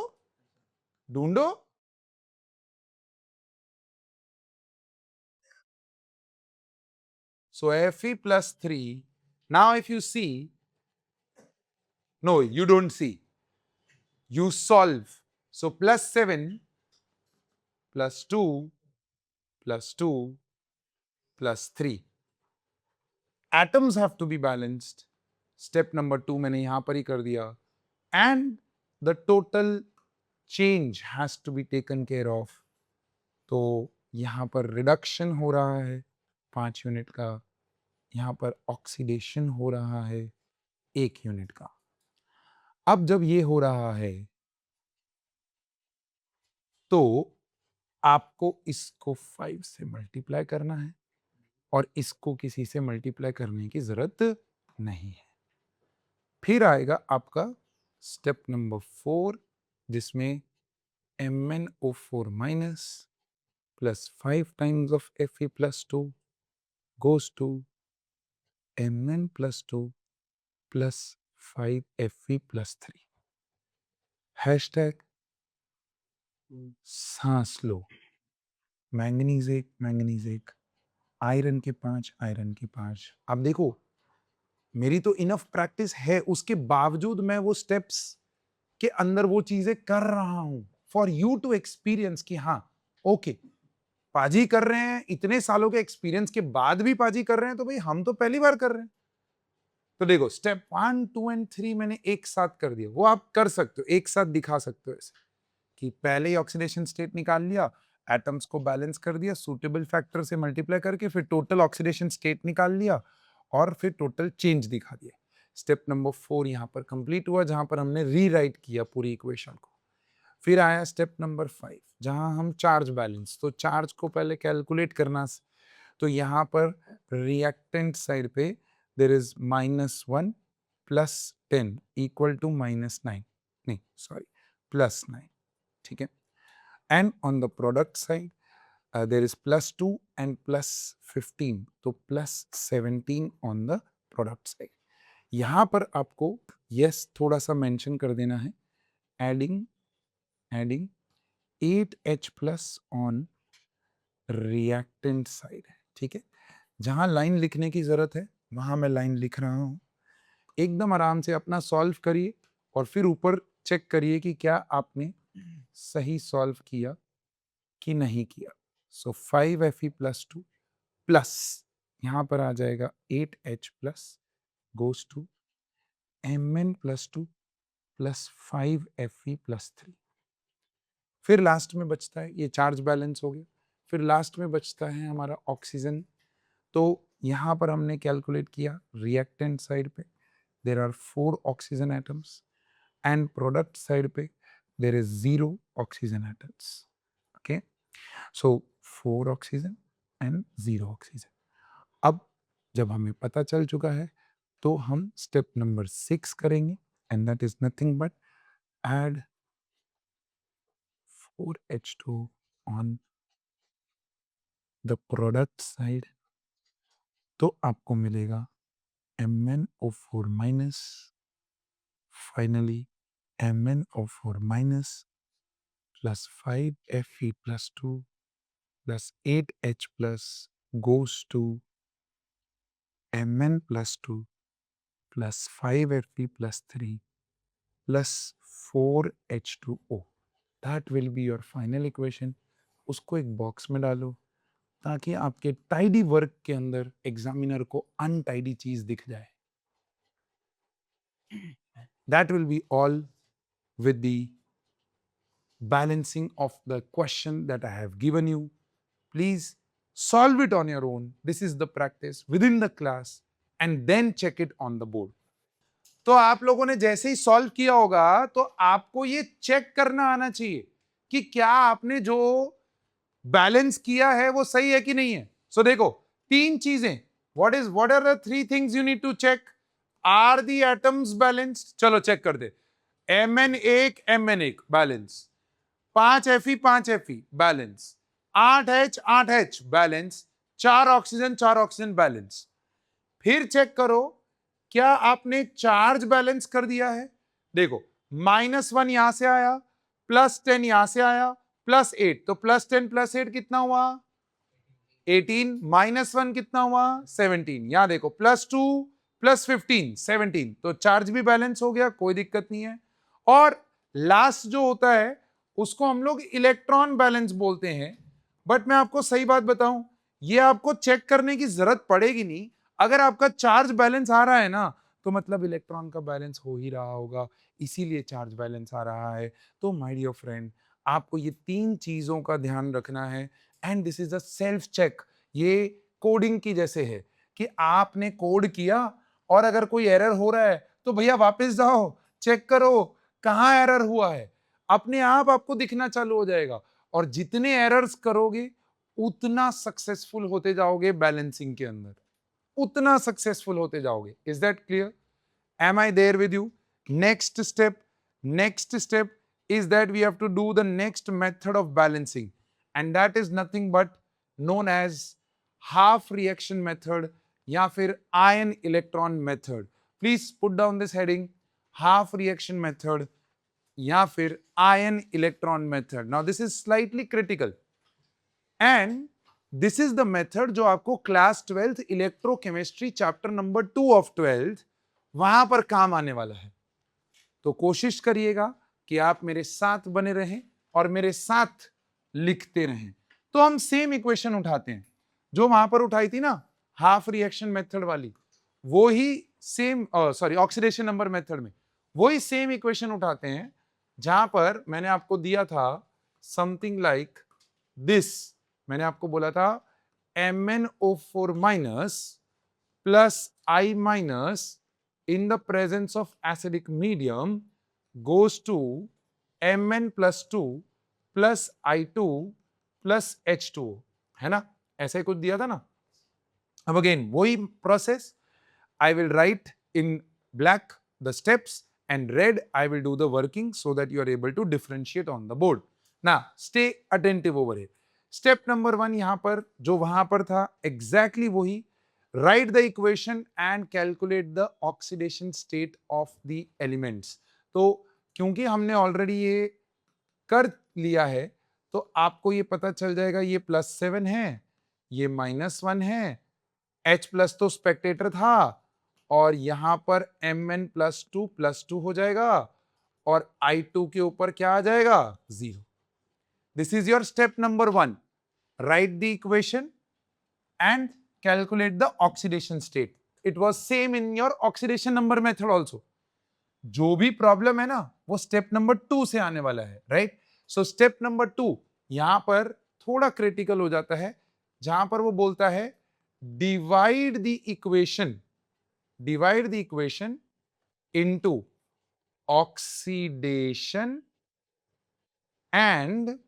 So Fe plus 3. Now if you see, no, you don't see, you solve. So plus 7 plus 2 +2 +3. Atoms have to be balanced. Step number 2 मैंने यहां पर ही कर दिया. And the total change has to be taken care of. तो यहां पर reduction हो रहा है 5 यूनिट का, यहां पर ऑक्सीडेशन हो रहा है 1 यूनिट का. अब जब ये हो रहा है तो आपको इसको 5 से मल्टीप्लाई करना है और इसको किसी से मल्टीप्लाई करने की जरूरत नहीं है. फिर आएगा आपका स्टेप नंबर 4 जिसमें MnO4 minus plus 5 times of Fe plus 2 goes to Mn plus 2 plus 5 Fe plus 3. Hashtag सांस लो. मैंगनीज 1, आयरन के 5, आयरन के 5. अब देखो मेरी तो इनफ प्रैक्टिस है, उसके बावजूद मैं वो स्टेप्स के अंदर वो चीजें कर रहा हूं फॉर यू टू एक्सपीरियंस कि हाँ ओके पाजी कर रहे हैं, इतने सालों के एक्सपीरियंस के बाद भी पाजी कर रहे हैं, तो भाई हम तो पहली बार कर रहे हैं. तो देखो स्टेप 1, 2 एंड 3 मैंने एक साथ कर दिया. वो आप कर सकते हो, एक साथ दिखा सकते हो ऐसे कि पहले ही ऑक्सीडेशन स्टेट निकाल लिया, एटम्स को बैलेंस कर दिया, सूटेबल फैक्टर से मल्टीप्लाई करके फिर टोटल ऑक्सीडेशन स्टेट निकाल लिया और फिर टोटल चेंज दिखा दिया. स्टेप नंबर 4 यहां पर कंप्लीट हुआ जहां पर हमने रीराइट किया पूरी इक्वेशन को. फिर आया स्टेप नंबर 5 जहां हम चार्ज बैलेंस, तो चार्ज को पहले कैलकुलेट करना. तो यहां पर रिएक्टेंट साइड पे देयर इज -1 + 10 इक्वल टू -9, नहीं सॉरी +9. ठीक है. And on the product side there is +2 and +15, तो +17 on the product side. यहां पर आपको यस थोड़ा सा मेंशन कर देना है. Adding 8H+ on reactant side. ठीक है. जहां लाइन लिखने की जरूरत है वहां मैं लाइन लिख रहा हूं. एकदम आराम से अपना सॉल्व करिए और फिर ऊपर चेक करिए कि क्या आपने सही सॉल्व किया कि नहीं किया. सो 5Fe + 2 प्लस यहां पर आ जाएगा 8H+ goes to Mn + 2 plus 5Fe + 3. फिर लास्ट में बचता है, ये चार्ज बैलेंस हो गया. फिर लास्ट में बचता है हमारा ऑक्सीजन. तो यहां पर हमने कैलकुलेट किया रिएक्टेंट साइड पे there are 4 oxygen atoms and product side पे there is 0 oxygen atoms. Okay. So 4 oxygen and 0 oxygen. अब जब हमें पता चल चुका है तो हम स्टेप नंबर 6 करेंगे and that is nothing but add 4H2 on the product side. तो आपको मिलेगा MnO4 minus, finally MnO4 minus plus 5Fe + 2 plus 8H plus goes to Mn + 2 plus 5Fe + 3 plus 4H2O. That will be your final equation. उसको एक box में डालो ताकि आपके tidy work के अंदर एग्जामिनर को अनटाइडी चीज दिख जाए. That will be all with the balancing of the question that I have given you. Please solve it on your own. This is the practice within the class and then check it on the board. तो आप लोगों ने जैसे ही solve किया होगा तो आपको ये चेक करना आना चाहिए कि क्या आपने जो बैलेंस किया है वो सही है कि नहीं है. सो देखो 3 चीजें. what are the 3 things you need to check? Are the atoms balanced? चलो चेक कर दे. Mn1 balance, 5Fe balance, 8H balance, 4 oxygen balance. फिर चेक करो क्या आपने चार्ज बैलेंस कर दिया है. देखो -1 यहां से आया, +10 यहां से आया, +8, तो +10 + 8 कितना हुआ 18, -1 कितना हुआ 17. यहां देखो +2 + 15 17, तो चार्ज भी बैलेंस हो गया, कोई दिक्कत नहीं है. और लास्ट जो होता है उसको हम लोग इलेक्ट्रॉन बैलेंस बोलते हैं. बट मैं आपको सही बात बताऊं, ये आपको चेक करने की जरूरत पड़ेगी नहीं। अगर आपका चार्ज बैलेंस आ रहा है ना, तो मतलब इलेक्ट्रॉन का बैलेंस हो ही रहा होगा, इसीलिए चार्ज बैलेंस आ रहा है। तो माय डियर फ्रेंड, आपको ये तीन चीजों का ध्यान रखना है, and this is a self check. ये कोडिंग की जैसे है कि आपने कोड किया और अगर कोई एरर हो रहा है तो भैया वापस जाओ, चेक करो कहाँ एरर हुआ है, अपने आप आपको दिखना चालू हो जाएगा। और जितने एरर्स करोगे उतना सक्सेसफुल होते जाओगे बैलेंसिंग के अंदर, उतना सक्सेसफुल होते जाओगे। Is that clear? Am I there with you? Next step is that we have to do the next method of balancing, and that is nothing but known as half reaction method या फिर ion electron method. Please put down this heading, half reaction method या फिर ion electron method. Now this is slightly critical and this is the method जो आपको class 12th electrochemistry chapter number 2 of 12th वहां पर काम आने वाला है। तो कोशिश करिएगा कि आप मेरे साथ बने रहें और मेरे साथ लिखते रहें। तो हम सेम इक्वेशन उठाते हैं जो वहां पर उठाई थी ना, हाफ रिएक्शन मेथड वाली, वो ही same, sorry oxidation number method में वही सेम इक्वेशन उठाते हैं, जहां पर मैंने आपको दिया था समथिंग लाइक दिस। मैंने आपको बोला था MnO4 minus plus I minus in the presence of acidic medium goes to Mn plus 2 plus I2 plus H2O, है ना? ऐसा ही कुछ दिया था ना। अब अगेन वही process, I will write in black the steps and red I will do the working so that you are able to differentiate on the board. Now stay attentive over here. Step number 1 यहां पर जो वहां पर था exactly वही, write the equation and calculate the oxidation state of the elements. तो क्योंकि हमने ऑलरेडी ये कर लिया है तो आपको ये पता चल जाएगा, ये +7 है, ये -1 है, H प्लस तो स्पेक्टेटर था और यहां पर Mn+2 हो जाएगा और I2 के ऊपर क्या आ जाएगा? 0. This is your step number 1. Right the equation and calculate the oxidation state. It was same in your oxidation number method also. जो भी प्रॉब्लम है ना वो स्टेप नंबर 2 से आने वाला है, राइट? सो स्टेप नंबर 2 यहां पर थोड़ा क्रिटिकल हो जाता है, जहां पर वो बोलता है divide the equation into oxidation and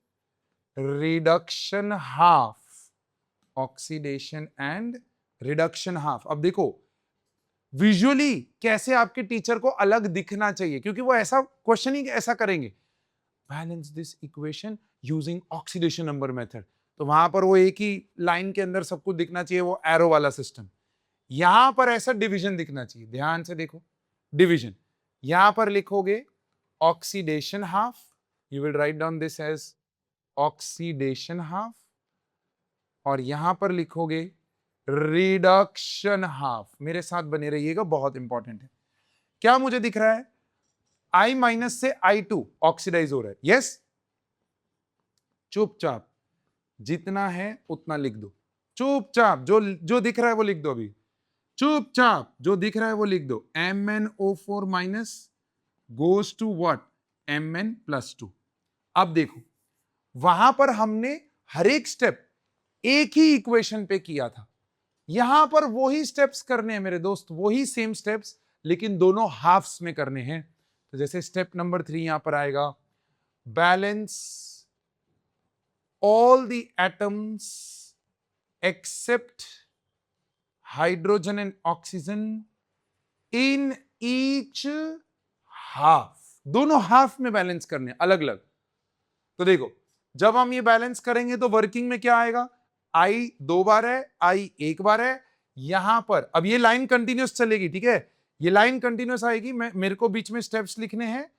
reduction half, oxidation and reduction half. अब देखो विजुअली कैसे आपके टीचर को अलग दिखना चाहिए, क्योंकि वो ऐसा क्वेश्चन ही ऐसा करेंगे, balance this equation using oxidation number method. तो वहां पर वो एक ही लाइन के अंदर सब कुछ दिखना चाहिए, वो एरो वाला सिस्टम। यहां पर ऐसा डिवीजन दिखना चाहिए, ध्यान से देखो डिवीजन। यहां पर लिखोगे oxidation half, you will write down this as oxidation half, और यहां पर लिखोगे रिडक्शन हाफ। मेरे साथ बने रहिएगा, बहुत इंपॉर्टेंट है। क्या मुझे दिख रहा है? I माइनस से I2 ऑक्सीडाइज हो रहा है, यस? चुपचाप जितना है उतना लिख दो, चुपचाप जो दिख रहा है वो लिख दो, अभी चुपचाप जो दिख रहा है वो लिख दो। MnO4 minus goes to what? Mn+2। अब देखो वहां पर हमने हर एक स्टेप एक ही इक्वेशन पे किया था, यहां पर वही स्टेप्स करने हैं मेरे दोस्त, वही सेम स्टेप्स, लेकिन दोनों हाफ्स में करने हैं। तो जैसे स्टेप नंबर 3 यहां पर आएगा, balance all the atoms except hydrogen and oxygen in each half. दोनों हाफ में बैलेंस करने अलग अलग। तो देखो जब हम ये बैलेंस करेंगे तो वर्किंग में क्या आएगा? I 2 बार है, I 1 बार है। यहां पर अब ये लाइन कंटिन्यूस चलेगी, ठीक है? ये लाइन कंटिन्यूस आएगी, मेरे को बीच में स्टेप्स लिखने हैं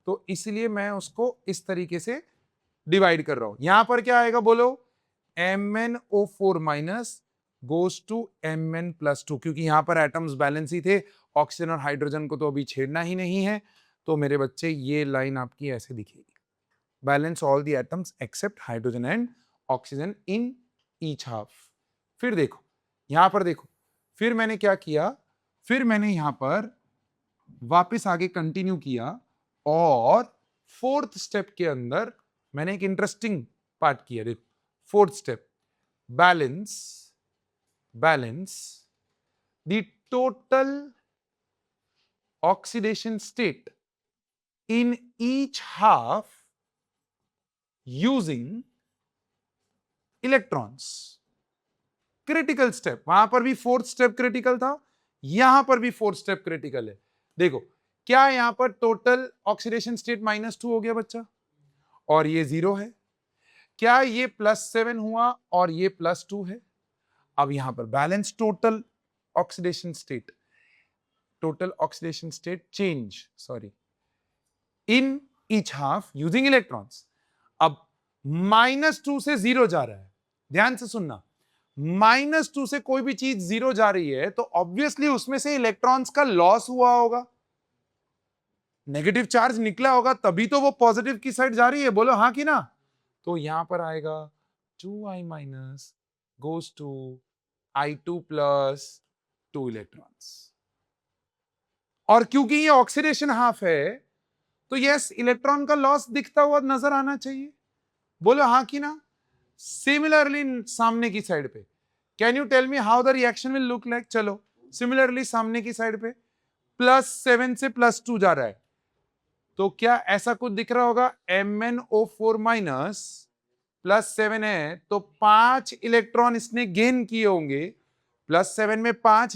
तो इसलिए मैं उसको इस तरीके से डिवाइड कर रहा हूं। यहां पर क्या आएगा बोलो? MnO4 minus goes to Mn+2, क्योंकि यहां पर एटम्स बैलेंस ही थे, ऑक्सीजन और हाइड्रोजन को तो अभी छेड़ना ही नहीं है। तो मेरे बच्चे ये लाइन आपकी ऐसे दिखेगी, balance all the atoms except hydrogen and oxygen in each half. फिर देखो, यहां पर देखो, फिर मैंने क्या किया, फिर मैंने यहां पर वापस आगे कंटिन्यू किया और फोर्थ स्टेप के अंदर मैंने एक इंटरेस्टिंग पार्ट किया। देखो, fourth step, balance the total oxidation state in each half using electrons। Critical step, वहां पर भी फोर्थ स्टेप क्रिटिकल था, यहां पर भी फोर्थ स्टेप क्रिटिकल है। देखो, क्या यहां पर टोटल ऑक्सीडेशन स्टेट -2 हो गया बच्चा, और ये 0 है। क्या ये +7 हुआ और ये +2 है। अब यहां पर balance total oxidation state, change, sorry, इन ईच हाफ यूजिंग इलेक्ट्रॉन्स। अब -2 से 0 जा रहा है, ध्यान से सुनना, -2 से कोई भी चीज 0 जा रही है तो ऑब्वियसली उसमें से इलेक्ट्रॉन्स का लॉस हुआ होगा, नेगेटिव चार्ज निकला होगा, तभी तो वो पॉजिटिव की साइड जा रही है। बोलो हाँ कि ना। तो यहां पर आएगा 2I- goes to I2 + 2 electrons. और क्योंकि ये ऑक्सीडेशन हाफ है तो यस, इलेक्ट्रॉन का लॉस दिखता हुआ नजर आना चाहिए। बोलो हाँ कि ना। सिमिलरली सामने की साइड पे, can you tell me how the reaction will look like. चलो, सिमिलरली सामने की साइड पे +7 से +2 जा रहा है, तो क्या ऐसा कुछ दिख रहा होगा, MnO4- +7 है तो 5 इलेक्ट्रॉन इसने गेन किए होंगे, +7 में 5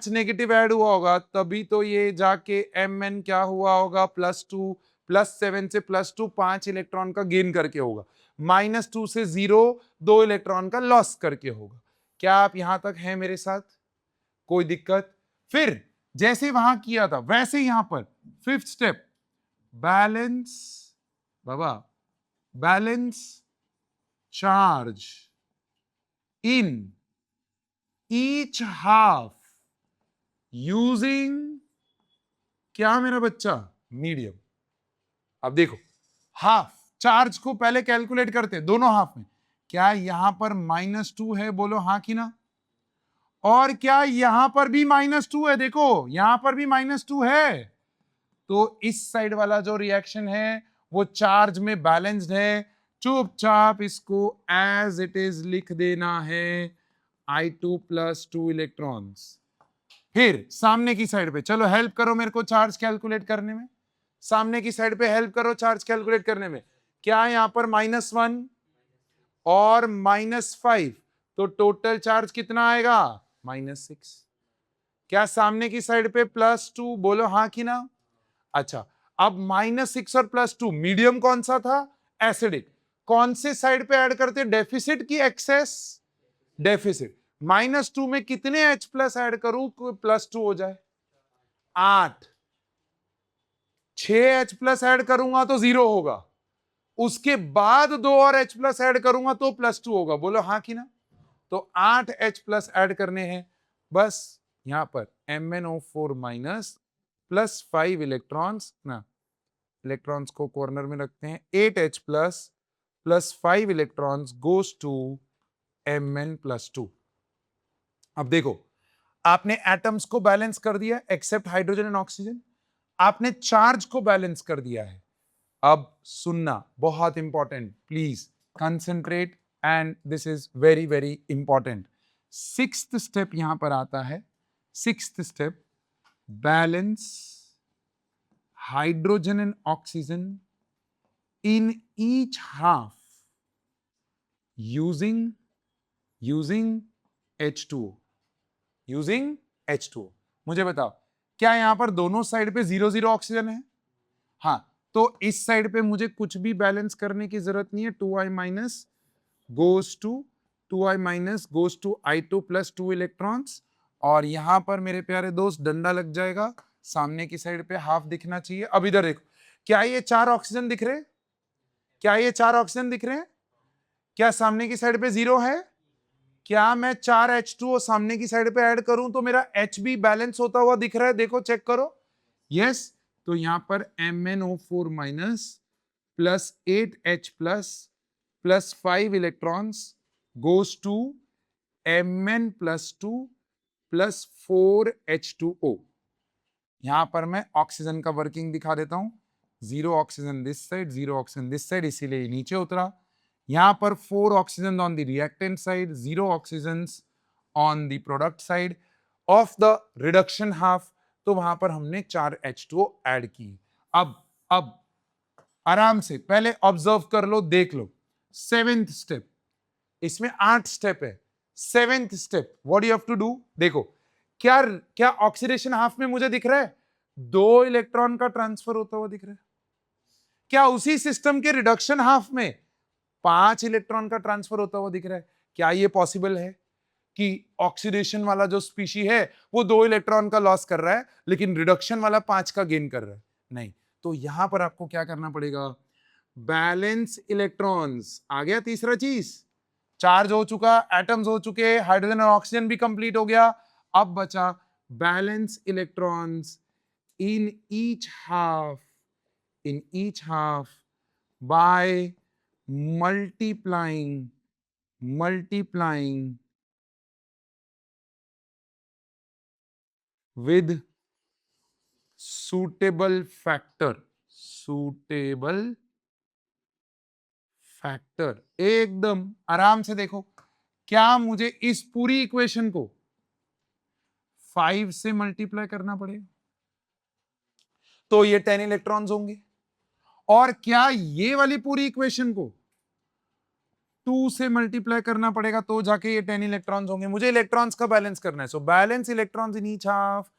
नेगेटिव ऐड हुआ होगा, तभी तो ये जाके Mn क्या हुआ होगा, +2, +7 से +2 5 इलेक्ट्रॉन का गेन करके होगा, -2 से 0 2 इलेक्ट्रॉन का लॉस करके होगा। क्या आप यहां तक हैं मेरे साथ, कोई दिक्कत। फिर जैसे वहां किया था वैसे यहां पर fifth step, balance, Baba, balance charge in each half using, क्या मेरा बच्चा, मीडियम। अब देखो, हाफ चार्ज को पहले कैलकुलेट करते हैं दोनों हाफ में। क्या यहां पर -2 है, बोलो हाँ कि ना। और क्या यहां पर भी -2 है, देखो यहां पर भी -2 है। तो इस साइड वाला जो रिएक्शन है वो चार्ज में बैलेंस्ड है, चुपचाप इसको एज इट इज लिख देना है, I2 + 2 इलेक्ट्रॉन्स। फिर सामने की साइड पे चलो हेल्प करो मेरे को चार्ज कैलकुलेट करने में, सामने की साइड पे हेल्प करो चार्ज कैलकुलेट करने में। क्या यहां पर -1 और -5, तो टोटल चार्ज कितना आएगा, -6। क्या सामने की साइड पे +2, बोलो हाँ कि ना। अच्छा, अब -6 और +2, मीडियम कौन सा था, एसिडिक। कौन से साइड पे ऐड करते, डेफिसिट की एक्सेस, डेफिसिट। -2 में कितने H+ ऐड करूं +2 हो जाए, 8। 6 H+ ऐड करूंगा तो 0 होगा, उसके बाद 2 और H+ ऐड करूंगा तो +2 होगा, बोलो हाँ कि ना। तो 8 H+ ऐड करने हैं बस। यहां पर MnO4- +5 इलेक्ट्रॉन्स ना, इलेक्ट्रॉन्स को कॉर्नर में रखते हैं, 8 H+ +5 electrons goes to Mn+2। अब देखो, आपने एटम्स को बैलेंस कर दिया एक्सेप्ट हाइड्रोजन एंड ऑक्सीजन, आपने चार्ज को बैलेंस कर दिया है। अब सुनना बहुत important, please concentrate, and this is very very important. Sixth step यहां पर आता है, sixth step, balance hydrogen and oxygen in each half using H2O, using H2O। मुझे बताओ, क्या यहां पर दोनों साइड पे 0 ऑक्सीजन है, हाँ, तो इस साइड पे मुझे कुछ भी बैलेंस करने की जरूरत नहीं है। 2I- goes to 2I- goes to I2 + 2 electrons, और यहां पर मेरे प्यारे दोस्त डंडा लग जाएगा, सामने की साइड पे हाफ दिखना चाहिए। अब इधर देखो, क्या ये 4 ऑक्सीजन दिख रहे, क्या ये 4 ऑक्सीजन दिख रहे हैं, क्या सामने की साइड पे 0 है। क्या मैं 4 H2O सामने की साइड पे ऐड करूं तो मेरा H भी बैलेंस होता हुआ दिख रहा है, देखो चेक करो, यस। तो यहां पर MnO4- +8H+ plus 5 electrons goes to Mn+2 plus 4H2O. यहां पर मैं ऑक्सीजन का वर्किंग दिखा देता हूं. 0 oxygen this side, 0 oxygen this side, इसीलिए ये नीचे उतरा. यहां पर 4 oxygen on the reactant side, 0 oxygen on the product side of the reduction half. तो वहां पर हमने 4 H2O ऐड की. अब आराम से पहले ऑब्जर्व कर लो, देख लो. 7th स्टेप, इसमें 8 स्टेप है. 7th step what you have to do. देखो क्या ऑक्सीडेशन हाफ में मुझे दिख रहा है 2 इलेक्ट्रॉन का ट्रांसफर होता हुआ दिख रहा है. क्या उसी सिस्टम के रिडक्शन हाफ में 5 इलेक्ट्रॉन का ट्रांसफर होता हुआ दिख रहा है. क्या ये पॉसिबल है कि ऑक्सीडेशन वाला जो स्पीशी है वो 2 इलेक्ट्रॉन का लॉस कर रहा है लेकिन रिडक्शन वाला 5 का गेन कर रहा है. नहीं. तो यहां पर आपको क्या करना पड़ेगा, बैलेंस इलेक्ट्रॉन्स. आ गया तीसरा चीज, चार्ज हो चुका, एटम्स हो चुके, हाइड्रोजन और ऑक्सीजन भी कंप्लीट हो गया. अब बचा balance electrons in each half by multiplying with suitable factor. एकदम आराम से देखो. क्या मुझे इस पूरी इक्वेशन को 5 से मल्टीप्लाई करना पड़ेगा तो ये 10 इलेक्ट्रॉन्स होंगे. और क्या ये वाली पूरी इक्वेशन को 2 से मल्टीप्लाई करना पड़ेगा तो जाके ये 10 इलेक्ट्रॉन्स होंगे. मुझे इलेक्ट्रॉन्स का बैलेंस करना है. So balance electrons in each half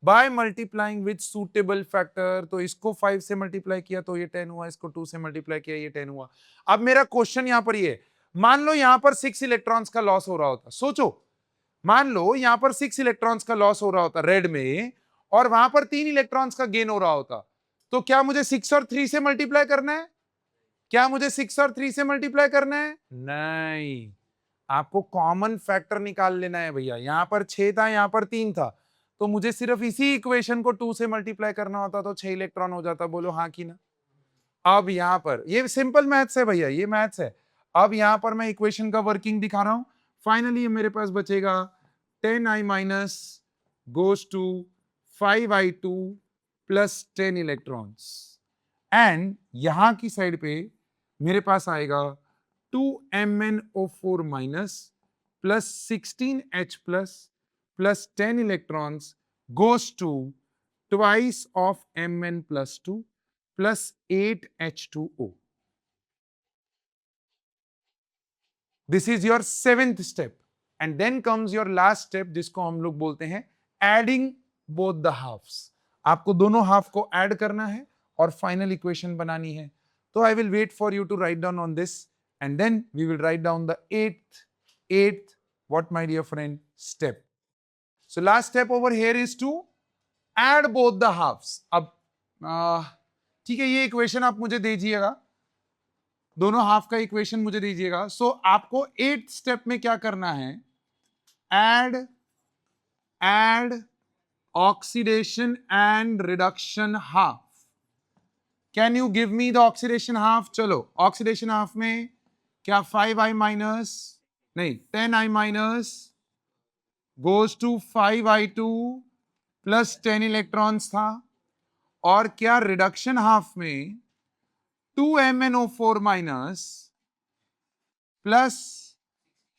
by multiplying with suitable factor. तो इसको 5 से मल्टीप्लाई किया तो ये 10 हुआ, इसको 2 से मल्टीप्लाई किया ये 10 हुआ. अब मेरा क्वेश्चन यहां पर ये, मान लो यहां पर 6 इलेक्ट्रॉन्स का लॉस हो रहा होता. सोचो, मान लो यहां पर 6 इलेक्ट्रॉन्स का लॉस हो रहा होता रेड में और वहां पर 3 इलेक्ट्रॉन्स का गेन हो रहा होता. तो क्या मुझे 6 और 3 से मल्टीप्लाई करना है? क्या मुझे 6 और 3 से मल्टीप्लाई करना है? नहीं, आपको कॉमन फैक्टर निकाल लेना है भैया. यहां पर 6 था, यहां पर 3 था, तो मुझे सिर्फ इसी इक्वेशन को 2 से मल्टीप्लाई करना होता तो 6 इलेक्ट्रॉन हो जाता. बोलो हाँ कि ना. अब यहां पर ये सिंपल मैथ्स है भैया, ये मैथ्स है. अब यहां पर मैं इक्वेशन का वर्किंग दिखा रहा हूं. फाइनली मेरे पास बचेगा 10I minus goes to 5I2 plus 10 electrons. And यहां की साइड पे मेरे पास आएगा 2MnO4 minus plus 16H plus 10 electrons goes to twice of Mn+2 plus 8H2O. This is your 7th step. And then comes your last step जिसको हम लोग बोलते हैं adding both the halves. आपको दोनों हाफ को ऐड करना है और फाइनल इक्वेशन बनानी है. तो I will wait for you to write down on this and then we will write down the eighth what my dear friend step. So last step over here is to add both the halves. अब ठीक है, ये equation आप मुझे दीजिएगा, दोनों half का equation मुझे दीजिएगा. सो आपको 8th स्टेप में क्या करना है, add oxidation and reduction half. Can you give me the oxidation half? चलो oxidation half में क्या 5I माइनस नहीं 10I minus goes to 5I2 plus 10 electrons था. और क्या रिडक्शन हाफ में 2MnO4 minus plus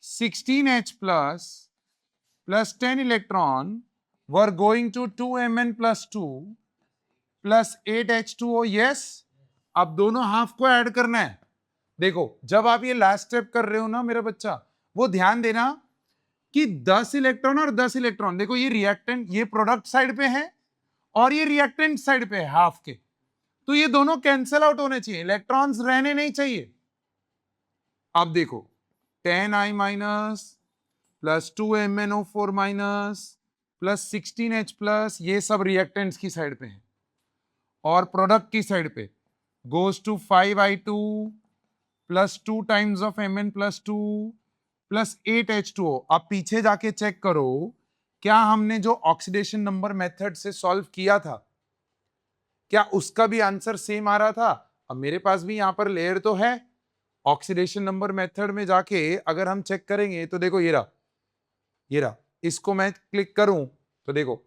16H plus 10 electron were going to 2Mn+2 plus 8H2O. Yes. अब दोनों हाफ को ऐड करना है. देखो जब आप ये लास्ट स्टेप कर रहे हो ना मेरा बच्चा, वो ध्यान देना कि 10 इलेक्ट्रॉन और 10 इलेक्ट्रॉन, देखो ये रिएक्टेंट, ये प्रोडक्ट साइड पे है और ये रिएक्टेंट साइड पे है हाफ के, तो ये दोनों कैंसिल आउट होने चाहिए, इलेक्ट्रॉन्स रहने नहीं चाहिए. अब देखो 10I minus plus 2MnO4 minus plus 16H plus, ये सब रिएक्टेंट्स की साइड पे है और प्रोडक्ट की साइड पे goes to 5I2 plus 2 times of Mn+2 plus 8H2O. अब पीछे जाके चेक करो, क्या हमने जो ऑक्सीडेशन नंबर मेथड से सॉल्व किया था, क्या उसका भी आंसर सेम आ रहा था? अब मेरे पास भी यहां पर लेयर तो है ऑक्सीडेशन नंबर मेथड में जाके अगर हम चेक करेंगे तो देखो ये रहा, इसको मैं क्लिक करूं तो देखो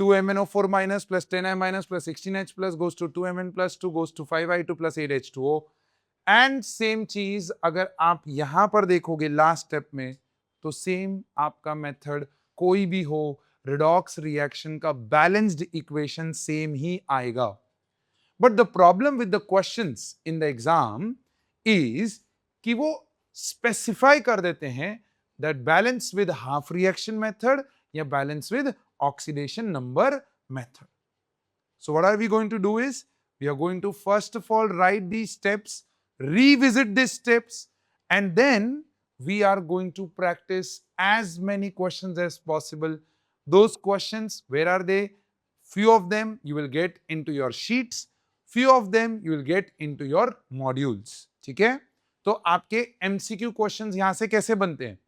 2MnO4 minus plus 10I minus plus 16H plus goes to 2Mn plus 2 goes to 5I2 plus 8H2O and same चीज अगर आप यहां पर देखोगे लास्ट स्टेप में तो सेम आपका मेथड कोई भी हो रिडॉक्स रिएक्शन का बैलेंस्ड इक्वेशन सेम ही आएगा. But the problem with the questions in the exam is कि वो स्पेसिफाई कर देते हैं that balance with half reaction method या balance with oxidation number method. So what are we going to do is we are going to first of all write these steps, revisit these steps, and then we are going to practice as many questions as possible. Those questions, where are they? Few of them you will get into your sheets, few of them you will get into your modules. ठीक है? तो आपके MCQ questions यहां से कैसे बनते हैं?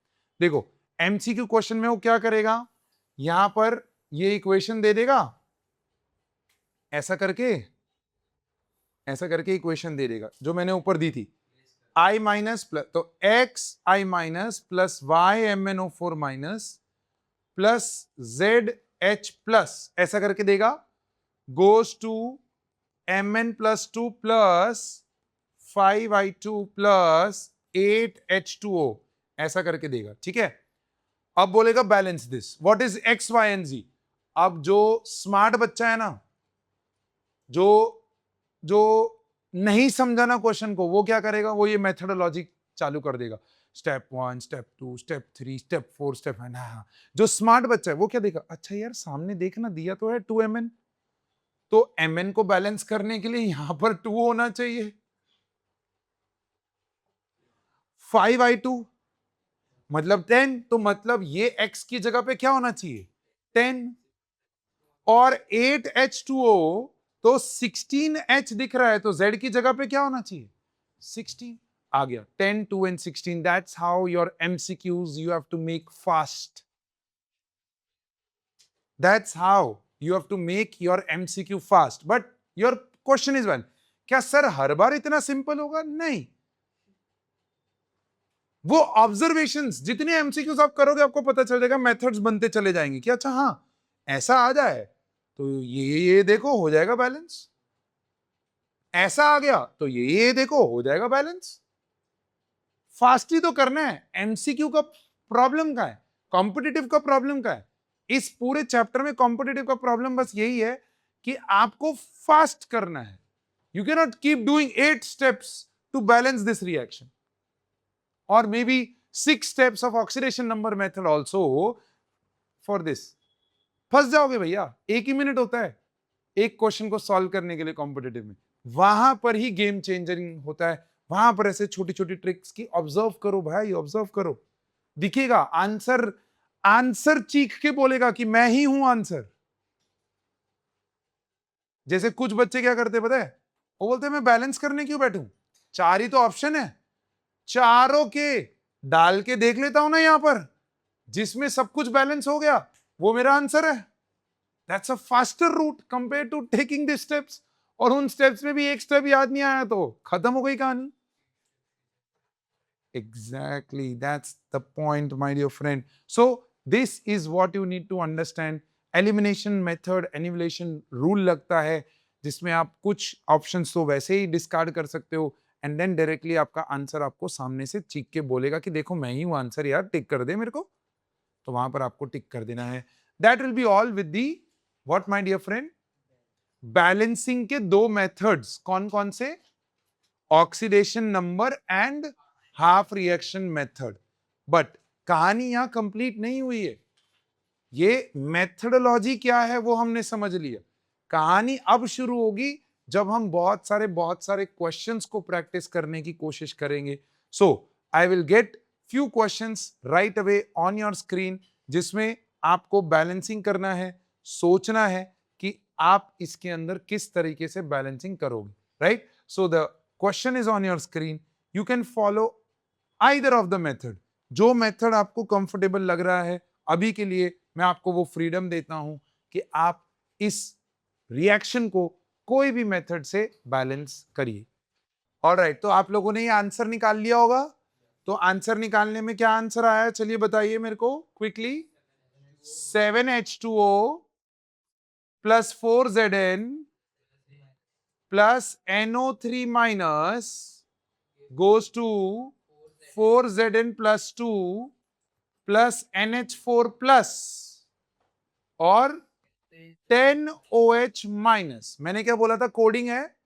देखो MCQ question में वो क्या करेगा, यहां पर ये इक्वेशन दे देगा, ऐसा करके इक्वेशन दे देगा जो मैंने ऊपर दी थी, i माइनस प्लस तो x i minus plus y MnO4 minus plus z h plus ऐसा करके देगा, goes to Mn plus 2 plus 5I2 plus 8H2O ऐसा करके देगा. ठीक है, अब बोलेगा balance this, what is x y and z. अब जो स्मार्ट बच्चा है ना, जो नहीं समझा ना क्वेश्चन को, वो क्या करेगा, वो ये मेथडोलॉजी चालू कर देगा, step 1 step 2 step 3 step 4 step 9. हाँ, जो स्मार्ट बच्चा है वो क्या देगा, अच्छा यार सामने देखना दिया तो है 2Mn, तो Mn को बैलेंस करने के लिए यहां पर 2 होना चाहिए, 5I2 मतलब 10, तो मतलब ये x की जगह पे क्या होना चाहिए 10, और 8H2O तो 16H दिख रहा है, तो Z की जगह पे क्या होना चाहिए 16. आ गया 10, 2 and 16. That's how your MCQs you have to make fast. That's how you have to make your MCQ fast. But your question is one, क्या सर हर बार इतना सिंपल होगा? नहीं, वो ऑब्जर्वेशंस जितने एमसीक्यूज आप करोगे आपको पता चल जाएगा, मेथड्स बनते चले जाएंगे कि अच्छा हाँ ऐसा आ जाए तो ये देखो हो जाएगा बैलेंस, ऐसा आ गया तो ये देखो हो जाएगा बैलेंस. फास्ट ही तो करना है. एमसीक्यू का प्रॉब्लम का है, कॉम्पिटिटिव का प्रॉब्लम का है, इस पूरे चैप्टर में कॉम्पिटिटिव का प्रॉब्लम बस यही है कि आपको फास्ट करना है. You can not keep doing 8 steps to balance this reaction or maybe 6 steps of oxidation number method also for this. फंस जाओगे भैया, एक ही मिनट होता है एक क्वेश्चन को सॉल्व करने के लिए कॉम्पिटिटिव में, वहां पर ही गेम चेंजिंग होता है. वहां पर ऐसे छोटी छोटी ट्रिक्स की ऑब्जर्व करो भाई, ऑब्जर्व करो, दिखेगा आंसर चीख के बोलेगा कि मैं ही हूं आंसर. जैसे कुछ बच्चे क्या करते पता है, वो बोलते हैं मैं बैलेंस करने क्यों बैठूं, 4 ही तो ऑप्शन है, चारों के डाल के देख लेता हूं ना यहां पर, जिसमें सब कुछ बैलेंस हो गया वो मेरा आंसर है. That's a faster route compare to taking the steps, और उन स्टेप्स में भी एक स्टेप याद नहीं आया तो खत्म हो गई कहानी. Exactly, that's the point my dear friend. So this is what you need to understand. Elimination method, elimination rule लगता है जिसमें आप कुछ ऑप्शंस तो वैसे ही डिस्कार्ड कर सकते हो, एंड देन डायरेक्टली आपका आंसर आपको सामने से चीख के बोलेगा कि देखो मैं ही हूं आंसर यार, टिक कर दे मेरे को, तो वहां पर आपको टिक कर देना है. That will be all with the what my dear friend, balancing के 2 मेथड्स. कौन कौन से, oxidation number and half reaction method. But कहानी यहां कंप्लीट नहीं हुई है, ये मेथडोलॉजी क्या है वो हमने समझ लिया, कहानी अब शुरू होगी जब हम बहुत सारे क्वेश्चंस को प्रैक्टिस करने की कोशिश करेंगे. So I will get few questions right away on your screen, जिसमें आपको बैलेंसिंग करना है, सोचना है कि आप इसके अंदर किस तरीके से बैलेंसिंग करोगे. Right, so the question is on your screen, you can follow either of the method. जो मेथड आपको कंफर्टेबल लग रहा है, अभी के लिए मैं आपको वो फ्रीडम देता हूं कि आप इस रिएक्शन को कोई भी मेथड से बैलेंस करिए. ऑलराइट, तो आप लोगों ने ये आंसर निकाल लिया होगा। तो आंसर निकालने में क्या आंसर आया, चलिए बताइए मेरे को quickly. 7H2O plus 4Zn plus NO3 minus goes to 4Zn plus 2 plus NH4 plus और 10OH माइनस। मैंने क्या बोला था, कोडिंग है,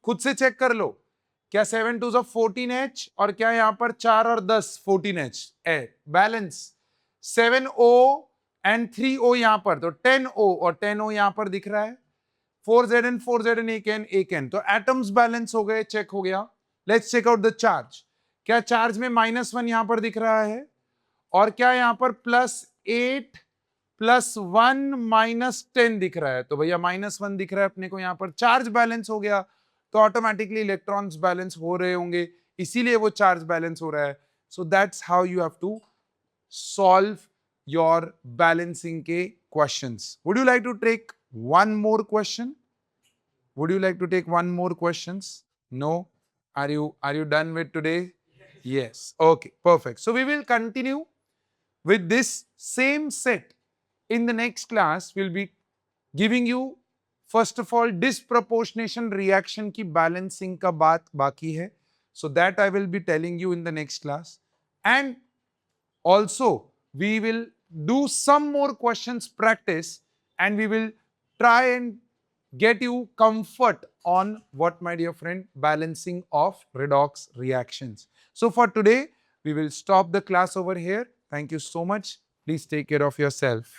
खुद से चेक कर लो। क्या 7 2 14H और क्या यहां पर 4 और 10 14H है, बैलेंस 7O एंड 3O यहां पर, तो 10O और 10O यहां पर दिख रहा है। 4Zn एक N, तो एटम्स बैलेंस हो गए, चेक हो गया। Let's check out the charge. क्या चार्ज में -1 यहां पर दिख रहा है, और क्या यहां पर +8 +1 -10 दिख रहा है, तो भैया -1 दिख रहा है अपने को यहां पर, चार्ज बैलेंस हो गया। तो ऑटोमेटिकली इलेक्ट्रॉन्स बैलेंस हो रहे होंगे, इसीलिए वो चार्ज बैलेंस हो रहा है। So that's how you have to solve your balancing के questions. Would you like to take one more question? Would you like to take one more questions? No? Are you done with today? Yes. Okay, perfect. So we will continue with this same set. In the next class, we'll be giving you first of all disproportionation reaction की balancing का बात बाकी है. So that I will be telling you in the next class. And also we will do some more questions practice, and we will try and get you comfort on what, my dear friend, balancing of redox reactions. So for today we will stop the class over here. Thank you so much. Please take care of yourself.